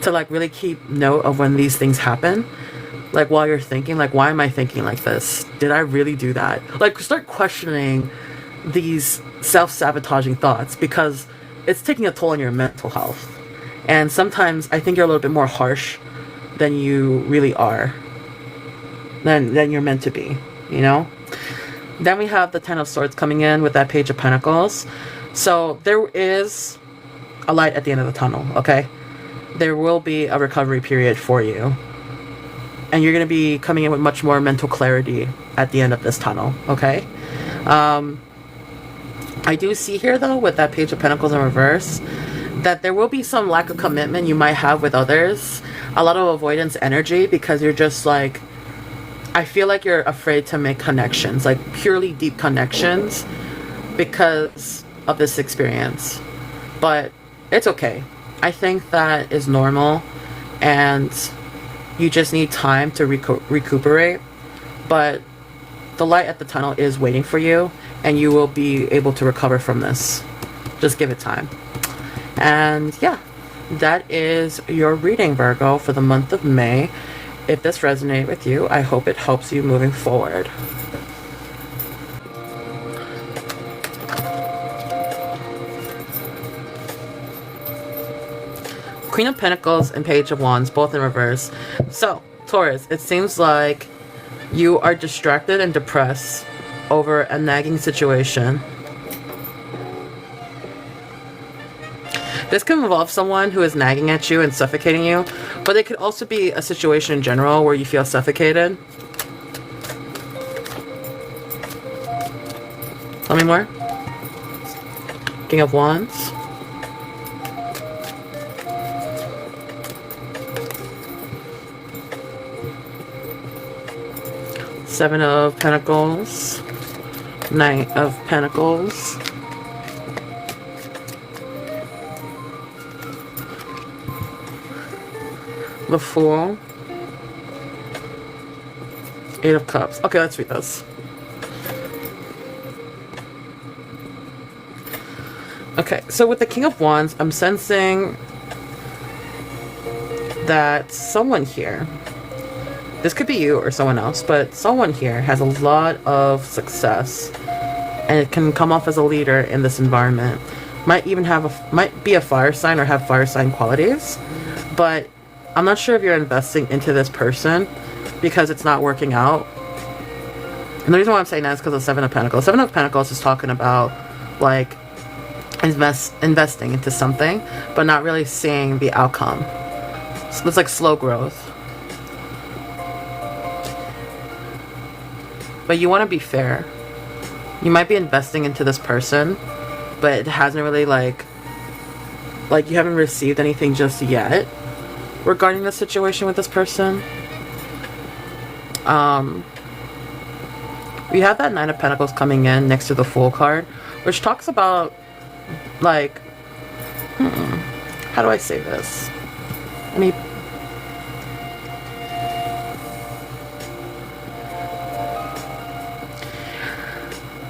to like really keep note of when these things happen. Like, while you're thinking, like, why am I thinking like this? Did I really do that? Like, start questioning these self-sabotaging thoughts, because it's taking a toll on your mental health. And sometimes I think you're a little bit more harsh than you really are. Than you're meant to be, you know? Then we have the Ten of Swords coming in with that Page of Pentacles. So there is a light at the end of the tunnel, okay? There will be a recovery period for you. And you're going to be coming in with much more mental clarity at the end of this tunnel, okay? I do see here, though, with that Page of Pentacles in reverse, that there will be some lack of commitment you might have with others. A lot of avoidance energy, because you're just like, I feel like you're afraid to make connections, like purely deep connections, because of this experience. But it's okay. I think that is normal, and you just need time to recuperate. But the light at the tunnel is waiting for you, and you will be able to recover from this. Just give it time. And yeah, that is your reading, Virgo, for the month of May. If this resonated with you, I hope it helps you moving forward. Queen of Pentacles and Page of Wands, both in reverse. So, Taurus, it seems like you are distracted and depressed over a nagging situation. This can involve someone who is nagging at you and suffocating you, but it could also be a situation in general where you feel suffocated. Tell me more. King of Wands. Seven of Pentacles. Knight of Pentacles. The Fool. Eight of Cups. Okay, let's read this. Okay, so with the King of Wands, I'm sensing that someone here, this could be you or someone else, but someone here has a lot of success, and it can come off as a leader in this environment. Might even might be a fire sign or have fire sign qualities, but I'm not sure if you're investing into this person because it's not working out. And the reason why I'm saying that is because of Seven of Pentacles. Seven of Pentacles is talking about like investing into something, but not really seeing the outcome. So it's like slow growth. But you want to be fair. You might be investing into this person, but it hasn't really like you haven't received anything just yet regarding the situation with this person. We have that Nine of Pentacles coming in next to the Fool card, which talks about, like, how do I say this? Let me...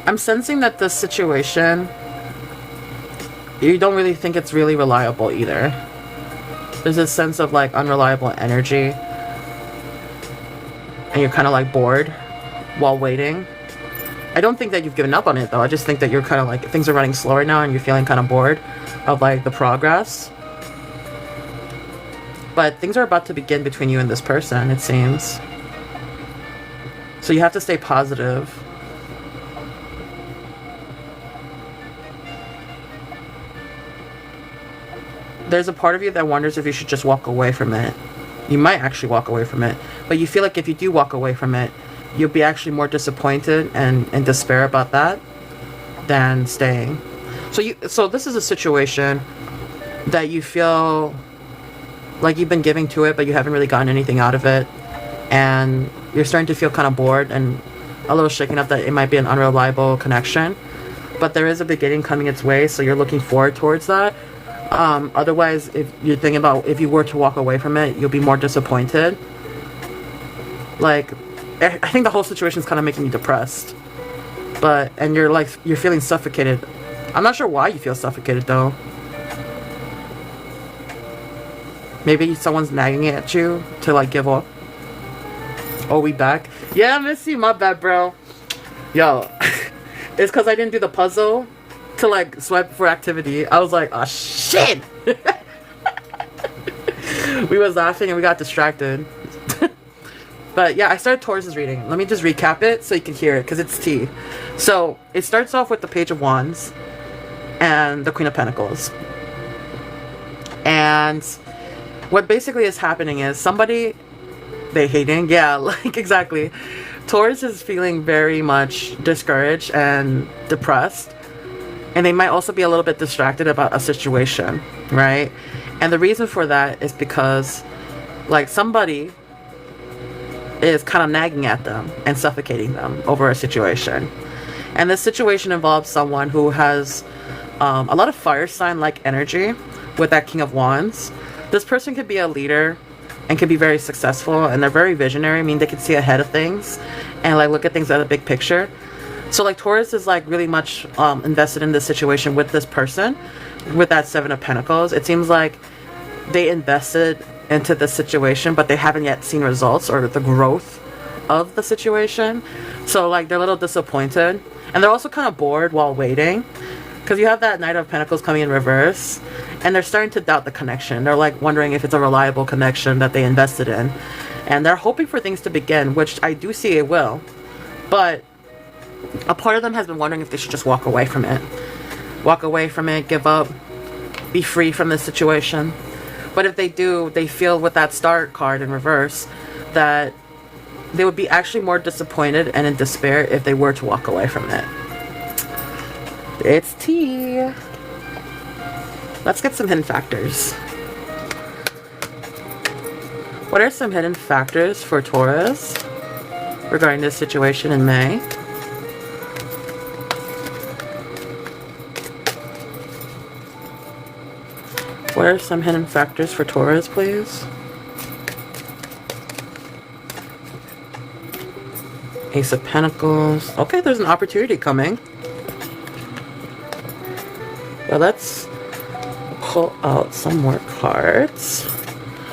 I'm sensing that this situation, you don't really think it's really reliable either. There's a sense of like unreliable energy, and you're kind of like bored while waiting. I don't think that you've given up on it though. I just think that you're kind of like, things are running slow right now and you're feeling kind of bored of like the progress. But things are about to begin between you and this person, it seems. So you have to stay positive. There's a part of you that wonders if you should just walk away from it. You might actually walk away from it, but you feel like if you do walk away from it, you'll be actually more disappointed and in despair about that than staying. So this is a situation that you feel like you've been giving to it, but you haven't really gotten anything out of it, and you're starting to feel kind of bored and a little shaken up that it might be an unreliable connection. But there is a beginning coming its way, so you're looking forward towards that. Otherwise, if you're thinking about if you were to walk away from it, you'll be more disappointed. Like, I think the whole situation is kind of making you depressed. And you're feeling suffocated. I'm not sure why you feel suffocated though. Maybe someone's nagging at you to like give up. Oh, we back? Yeah, Missy, my bad, bro. Yo, it's because I didn't do the puzzle to like swipe for activity. I was like, oh shit. We was laughing and we got distracted. But yeah, I started Taurus's reading. Let me just recap it so you can hear it because it's tea. So it starts off with the Page of Wands and the Queen of Pentacles. And what basically is happening is somebody they hating. Yeah, like exactly. Taurus is feeling very much discouraged and depressed. And they might also be a little bit distracted about a situation, right? And the reason for that is because like somebody is kind of nagging at them and suffocating them over a situation. And this situation involves someone who has a lot of fire sign like energy with that King of Wands. This person could be a leader and can be very successful, and they're very visionary. I mean, they can see ahead of things and like look at things at a big picture. So like Taurus is like really much invested in this situation with this person with that Seven of Pentacles. It seems like they invested into the situation, but they haven't yet seen results or the growth of the situation. So like they're a little disappointed, and they're also kind of bored while waiting because you have that Knight of Pentacles coming in reverse, and they're starting to doubt the connection. They're like wondering if it's a reliable connection that they invested in, and they're hoping for things to begin, which I do see it will. But a part of them has been wondering if they should just walk away from it. Walk away from it, give up, be free from this situation. But if they do, they feel with that Star card in reverse that they would be actually more disappointed and in despair if they were to walk away from it. It's tea. Let's get some hidden factors. What are some hidden factors for Taurus regarding this situation in May? What are some hidden factors for Taurus, please? Ace of Pentacles. Okay, there's an opportunity coming. Well, let's pull out some more cards.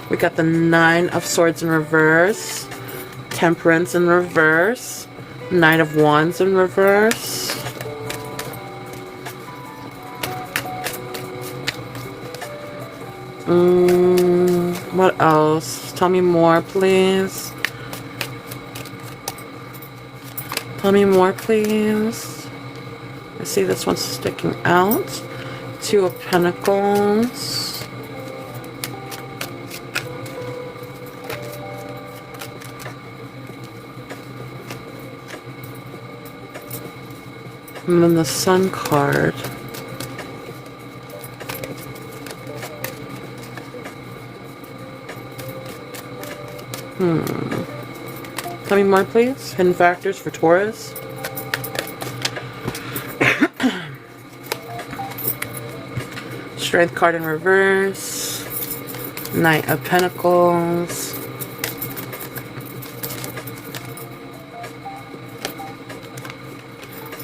We got the Nine of Swords in reverse, Temperance in reverse, Knight of Wands in reverse. What else? Tell me more, please. Tell me more, please. I see this one's sticking out. Two of Pentacles. And then the Sun card. Tell me more, please. Hidden factors for Taurus. Strength card in reverse. Knight of Pentacles.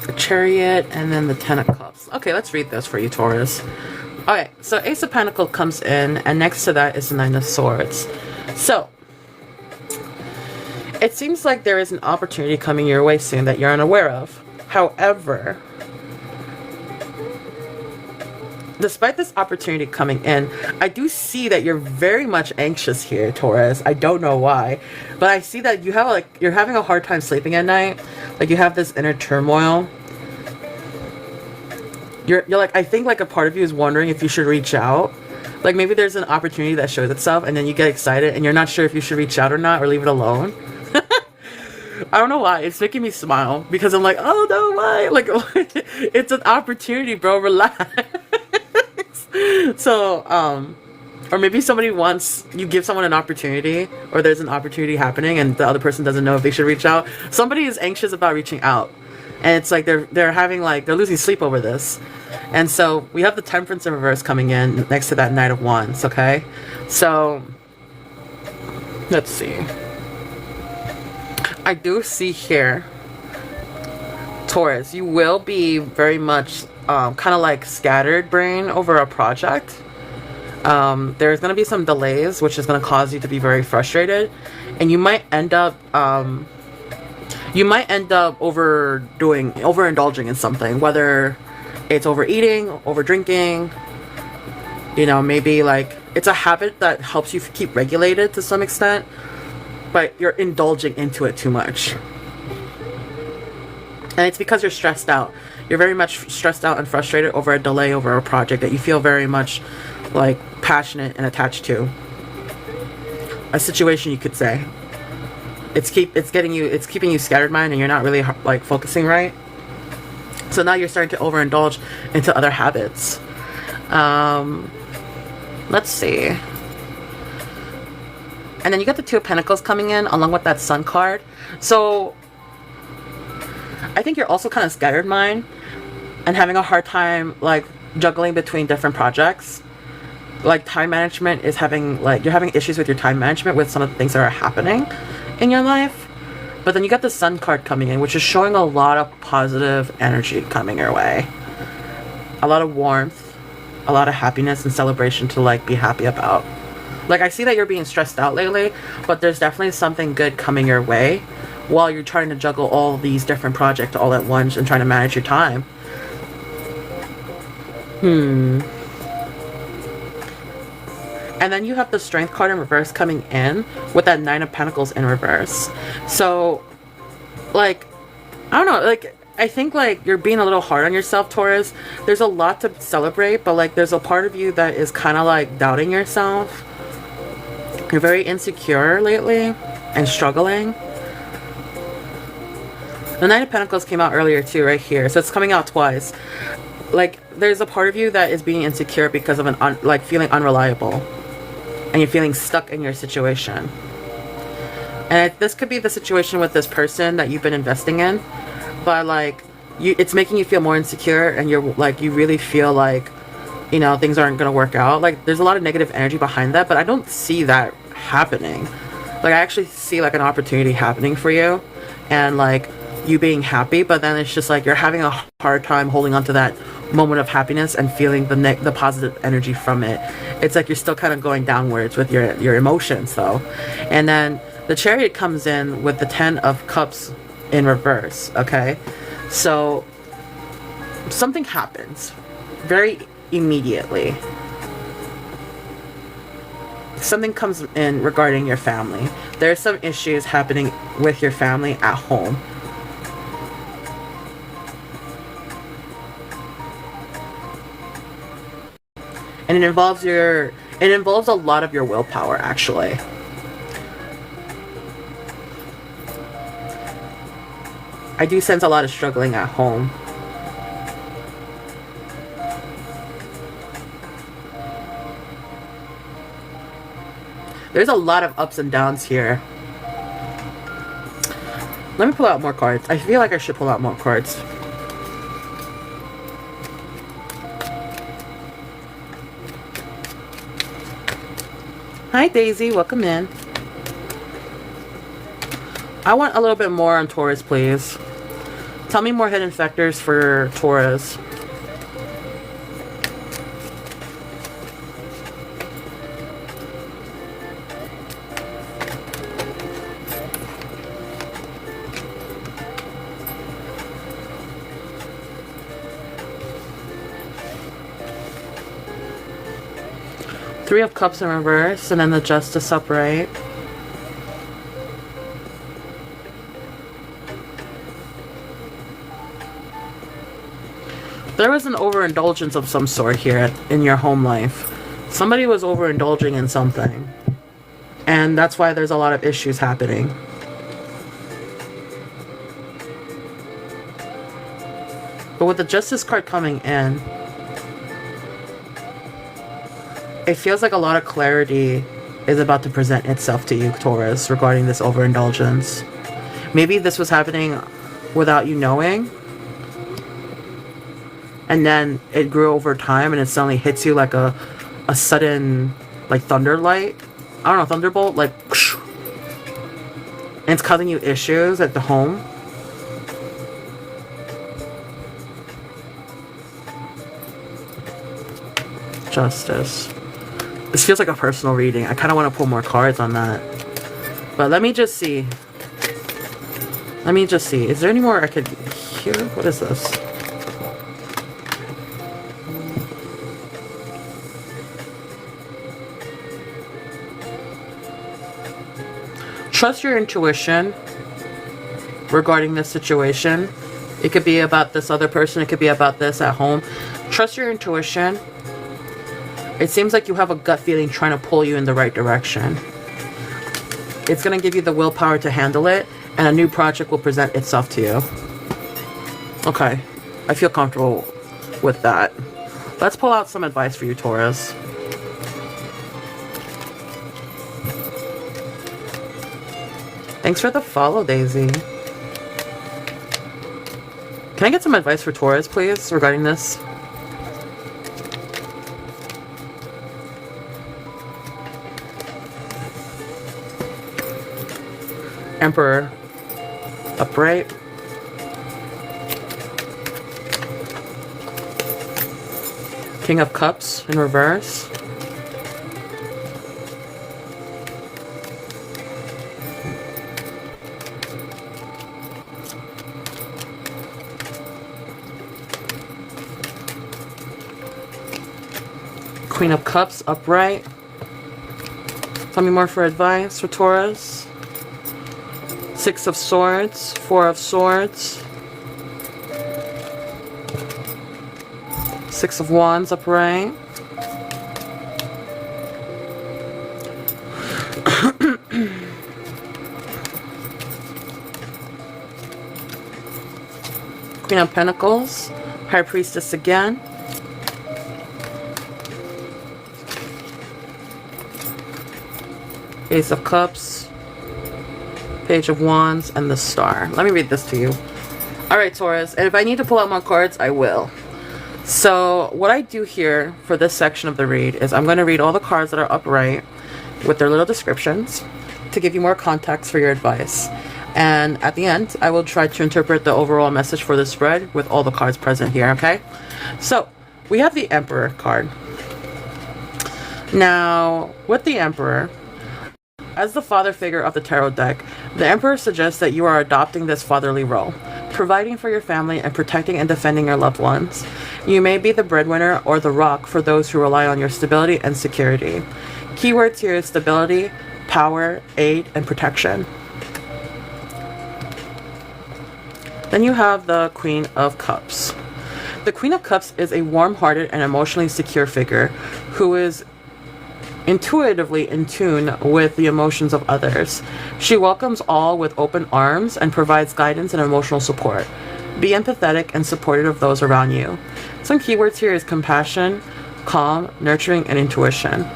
The Chariot, and then the Ten of Cups. Okay, let's read this for you, Taurus. Okay, so Ace of Pentacles comes in, and next to that is the Nine of Swords. So, it seems like there is an opportunity coming your way soon that you're unaware of. However, despite this opportunity coming in, I do see that you're very much anxious here, Taurus. I don't know why, but I see that you have you're having a hard time sleeping at night. Like you have this inner turmoil. You're like, I think like a part of you is wondering if you should reach out. Like maybe there's an opportunity that shows itself and then you get excited and you're not sure if you should reach out or not or leave it alone. I don't know why. It's making me smile because I'm like, oh no, why? Like, it's an opportunity, bro. Relax. So, or maybe somebody wants, you give someone an opportunity or there's an opportunity happening and the other person doesn't know if they should reach out. Somebody is anxious about reaching out. And it's like they're having like, they're losing sleep over this. And so we have the Temperance in reverse coming in next to that Knight of Wands, okay? So, let's see. I do see here, Taurus, you will be very much kind of like scattered brain over a project. There's going to be some delays, which is going to cause you to be very frustrated. And you might end up overindulging in something, whether it's overeating, over drinking, you know, maybe like it's a habit that helps you keep regulated to some extent, but you're indulging into it too much. And it's because you're stressed out. You're very much stressed out and frustrated over a delay over a project that you feel very much like passionate and attached to. A situation, you could say. It's keeping you scattered mind and you're not really like focusing right. So now you're starting to overindulge into other habits. Let's see. And then you got the Two of Pentacles coming in along with that Sun card. So I think you're also kind of scattered mind and having a hard time like juggling between different projects. Like time management is having, like you're having issues with your time management with some of the things that are happening in your life. But then you got the Sun card coming in, which is showing a lot of positive energy coming your way. A lot of warmth, a lot of happiness and celebration to like be happy about. Like I see that you're being stressed out lately, but there's definitely something good coming your way while you're trying to juggle all these different projects all at once and trying to manage your time. And then you have the Strength card in reverse coming in with that Nine of Pentacles in reverse. So, like, I don't know, like, I think, like, you're being a little hard on yourself, Taurus. There's a lot to celebrate, but, like, there's a part of you that is kind of, like, doubting yourself. You're very insecure lately and struggling. The Nine of Pentacles came out earlier, too, right here. So it's coming out twice. Like, there's a part of you that is being insecure because of like, feeling unreliable. And you're feeling stuck in your situation. And this could be the situation with this person that you've been investing in. But, like, it's making you feel more insecure. And you're, like, you really feel like, you know, things aren't going to work out. Like, there's a lot of negative energy behind that. But I don't see that happening. Like, I actually see, like, an opportunity happening for you. And, like, you being happy. But then it's just, like, you're having a hard time holding on to that moment of happiness and feeling the positive energy from it. It's like you're still kind of going downwards with your emotions though. And then the Chariot comes in with the Ten of Cups in reverse, okay? So something happens very immediately. Something comes in regarding your family. There's some issues happening with your family at home. And it involves a lot of your willpower, actually. I do sense a lot of struggling at home. There's a lot of ups and downs here. Let me pull out more cards. I feel like I should pull out more cards. Hi, Daisy. Welcome in. I want a little bit more on Taurus, please. Tell me more hidden factors for Taurus. Three of Cups in reverse, and then the Justice upright. There was an overindulgence of some sort here in your home life. Somebody was overindulging in something. And that's why there's a lot of issues happening. But with the Justice card coming in, it feels like a lot of clarity is about to present itself to you, Taurus, regarding this overindulgence. Maybe this was happening without you knowing. And then it grew over time and it suddenly hits you like a sudden, like, thunder light. I don't know, thunderbolt, like, whoosh. And it's causing you issues at the home. Justice. This feels like a personal reading. I kind of want to pull more cards on that. But let me just see. Let me just see. Is there any more I could hear? What is this? Trust your intuition regarding this situation. It could be about this other person. It could be about this at home. Trust your intuition. It seems like you have a gut feeling trying to pull you in the right direction. It's going to give you the willpower to handle it, and a new project will present itself to you. Okay, I feel comfortable with that. Let's pull out some advice for you, Taurus. Thanks for the follow, Daisy. Can I get some advice for Taurus, please, regarding this? Emperor upright. King of Cups in reverse. Queen of Cups upright. Tell me more for advice for Taurus. Six of Swords, Four of Swords, Six of Wands upright. Queen of Pentacles, High Priestess again. Ace of Cups, Page of Wands, and the Star. Let me read this to you. Alright, Taurus, and if I need to pull out more cards, I will. So, what I do here for this section of the read is I'm going to read all the cards that are upright with their little descriptions to give you more context for your advice. And at the end, I will try to interpret the overall message for the spread with all the cards present here, okay? So, we have the Emperor card. Now, with the Emperor, as the father figure of the tarot deck, the Emperor suggests that you are adopting this fatherly role, providing for your family and protecting and defending your loved ones. You may be the breadwinner or the rock for those who rely on your stability and security. Keywords here is stability, power, aid, and protection. Then you have the Queen of Cups. The Queen of Cups is a warm-hearted and emotionally secure figure who is intuitively in tune with the emotions of others. She welcomes all with open arms and provides guidance and emotional support. Be empathetic and supportive of those around you. Some keywords here is compassion, calm, nurturing, and intuition.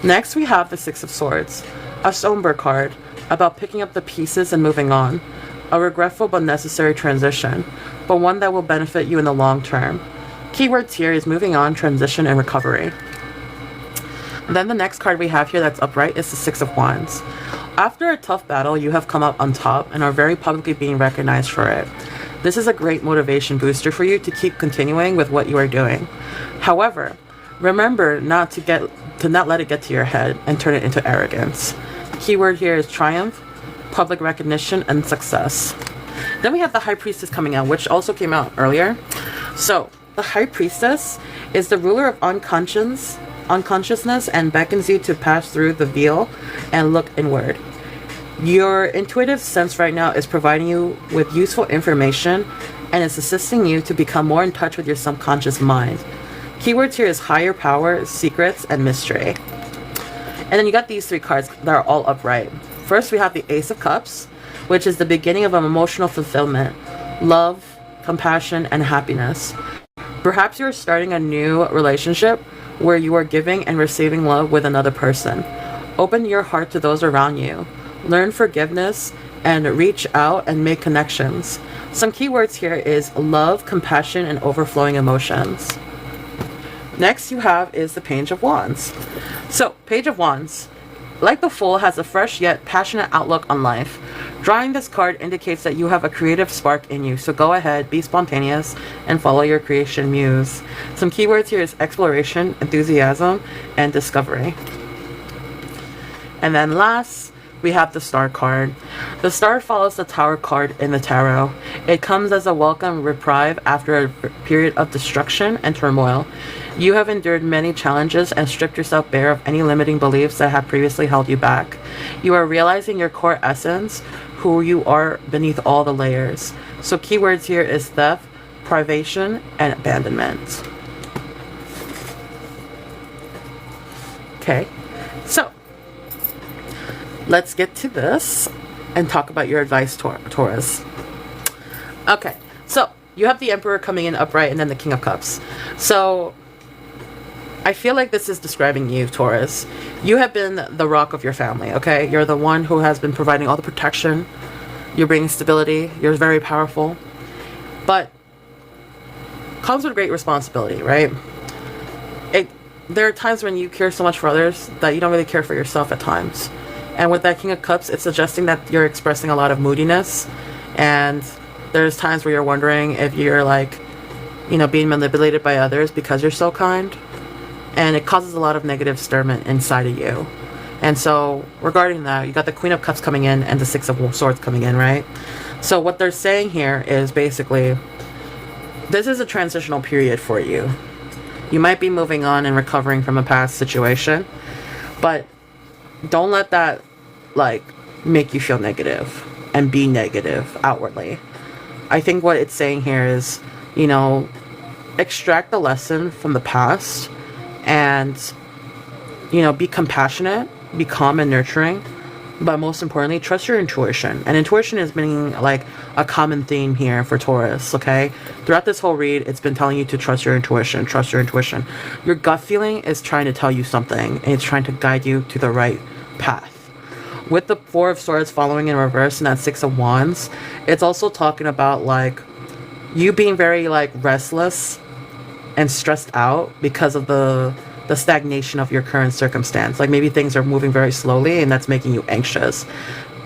Next, we have the Six of Swords, a somber card about picking up the pieces and moving on. A regretful but necessary transition, but one that will benefit you in the long term. Keywords here is moving on, transition, and recovery. Then the next card we have here that's upright is the Six of Wands. After a tough battle, you have come up on top and are very publicly being recognized for it. This is a great motivation booster for you to keep continuing with what you are doing. However, remember not to not let it get to your head and turn it into arrogance. The keyword here is triumph, public recognition, and success. Then we have the High Priestess coming out, which also came out earlier. So, the High Priestess is the ruler of unconsciousness and beckons you to pass through the veil and look inward. Your intuitive sense right now is providing you with useful information and is assisting you to become more in touch with your subconscious mind. Keywords here is higher power, secrets, and mystery. And then you got these three cards that are all upright. First, we have the Ace of Cups, which is the beginning of an emotional fulfillment, love, compassion, and happiness. Perhaps you're starting a new relationship where you are giving and receiving love with another person. Open your heart to those around you. Learn forgiveness and reach out and make connections. Some keywords here is love, compassion, and overflowing emotions. Next you have is the Page of Wands. So, Page of Wands, like the Fool, has a fresh yet passionate outlook on life. Drawing this card indicates that you have a creative spark in you, so go ahead, be spontaneous, and follow your creation muse. Some keywords here is exploration, enthusiasm, and discovery. And then last, we have the Star card. The Star follows the Tower card in the tarot. It comes as a welcome reprieve after a period of destruction and turmoil. You have endured many challenges and stripped yourself bare of any limiting beliefs that have previously held you back. You are realizing your core essence, who you are beneath all the layers. So keywords here is theft, privation, and abandonment. Okay, so let's get to this and talk about your advice, Taurus. Okay, so you have the Emperor coming in upright and then the King of Cups. So I feel like this is describing you, Taurus. You have been the rock of your family, okay? You're the one who has been providing all the protection. You're bringing stability. You're very powerful. But comes with great responsibility, right? There are times when you care so much for others that you don't really care for yourself at times. And with that King of Cups, it's suggesting that you're expressing a lot of moodiness. And there's times where you're wondering if you're like, you know, being manipulated by others because you're so kind. And it causes a lot of negative stirment inside of you. And so regarding that, you got the Queen of Cups coming in and the Six of Swords coming in, right? So what they're saying here is basically, this is a transitional period for you. You might be moving on and recovering from a past situation, but don't let that like make you feel negative and be negative outwardly. I think what it's saying here is, you know, extract the lesson from the past and, you know, be compassionate, be calm and nurturing, but most importantly, trust your intuition. And intuition is meaning like a common theme here for Taurus, okay? Throughout this whole read, it's been telling you to trust your intuition, trust your intuition. Your gut feeling is trying to tell you something, and it's trying to guide you to the right path. With the Four of Swords following in reverse and that Six of Wands, it's also talking about like you being very like restless and stressed out because of the stagnation of your current circumstance. Like maybe things are moving very slowly and that's making you anxious.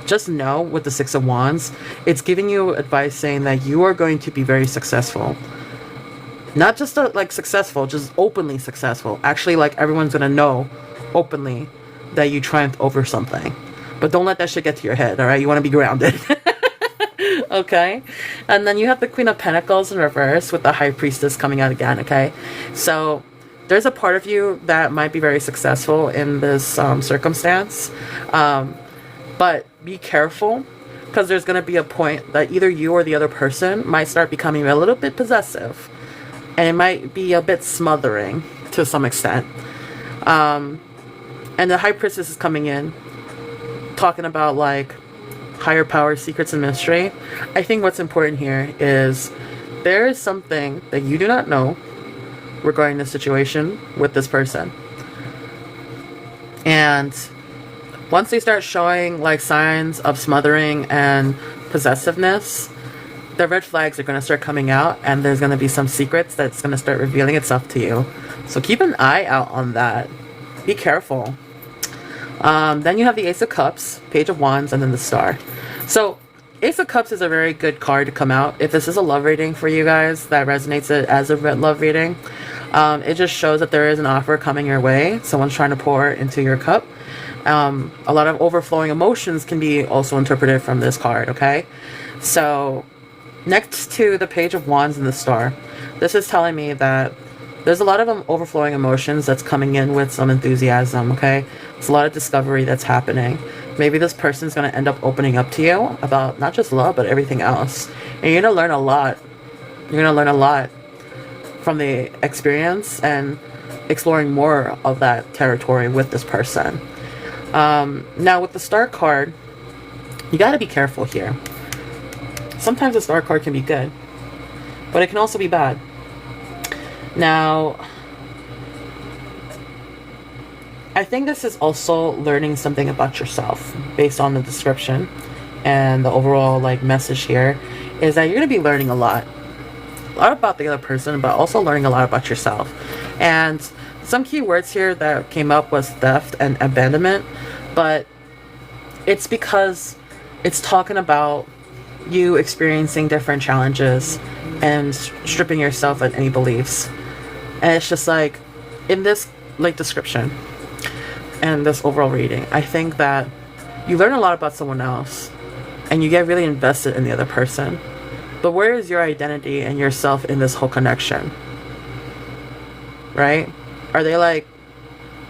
Just know with the Six of Wands, it's giving you advice saying that you are going to be very successful. Not just like successful, just openly successful. Actually, like everyone's gonna know openly that you triumphed over something. But don't let that shit get to your head, alright? You want to be grounded. Okay? And then you have the Queen of Pentacles in reverse with the High Priestess coming out again, okay? So there's a part of you that might be very successful in this circumstance. But be careful, because there's going to be a point that either you or the other person might start becoming a little bit possessive. And it might be a bit smothering to some extent. And the High Priestess is coming in, talking about like higher power, secrets, and mystery. I think what's important here is there is something that you do not know regarding the situation with this person. And once they start showing like signs of smothering and possessiveness, the red flags are going to start coming out, and there's going to be some secrets that's going to start revealing itself to you. So keep an eye out on that. be careful. Then you have the Ace of Cups, Page of Wands, and then the Star. So Ace of Cups is a very good card to come out. If this is a love reading for you guys, that resonates it as a love reading. It just shows that there is an offer coming your way. Someone's trying to pour into your cup. A lot of overflowing emotions can be also interpreted from this card, okay? So next to the Page of Wands and the Star, this is telling me that there's a lot of overflowing emotions that's coming in with some enthusiasm, okay? It's a lot of discovery that's happening. Maybe this person's going to end up opening up to you about not just love, but everything else. And you're going to learn a lot. You're going to learn a lot from the experience and exploring more of that territory with this person. Now, with the Star card, you got to be careful here. Sometimes the Star card can be good, but it can also be bad. Now, I think this is also learning something about yourself based on the description and the overall like message here is that you're going to be learning a lot about the other person, but also learning a lot about yourself. And some key words here that came up was theft and abandonment, but it's because it's talking about you experiencing different challenges and stripping yourself of any beliefs. And it's just like in this like description and this overall reading, I think that you learn a lot about someone else and you get really invested in the other person. But where is your identity and yourself in this whole connection? Right? Are they like,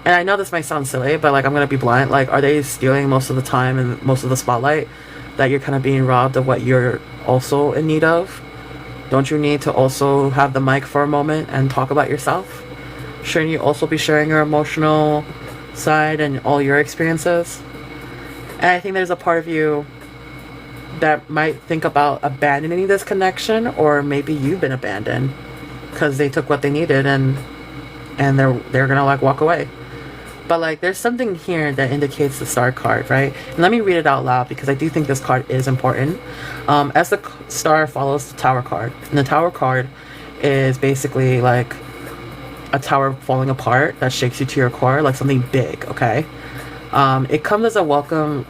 and I know this might sound silly, but like I'm gonna be blunt, like are they stealing most of the time and most of the spotlight, that you're kind of being robbed of what you're also in need of? Don't you need to also have the mic for a moment and talk about yourself? Shouldn't you also be sharing your emotional side and all your experiences? And I think there's a part of you that might think about abandoning this connection, or maybe you've been abandoned because they took what they needed and they're gonna like walk away. But like there's something here that indicates the Star card, right? And let me read it out loud because I do think this card is important. As the Star follows the Tower card, and the Tower card is basically like a tower falling apart that shakes you to your core, like something big, okay? It comes as a welcome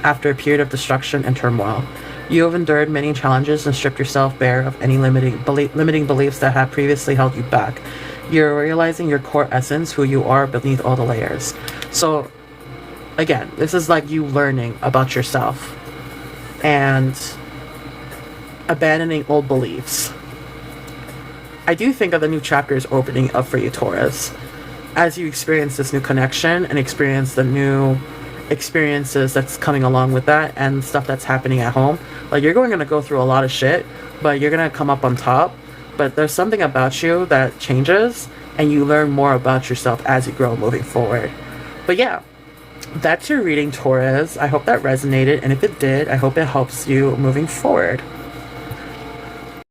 after a period of destruction and turmoil. You have endured many challenges and stripped yourself bare of any limiting beliefs that have previously held you back. You're realizing your core essence, who you are beneath all the layers. So, again, this is like you learning about yourself and abandoning old beliefs. I do think that the new chapter is opening up for you, Taurus, as you experience this new connection and experience the new experiences that's coming along with that and stuff that's happening at home. Like you're going to go through a lot of shit, but you're going to come up on top. But there's something about you that changes and you learn more about yourself as you grow moving forward. But yeah, that's your reading, Taurus. I hope that resonated, and if it did, I hope it helps you moving forward.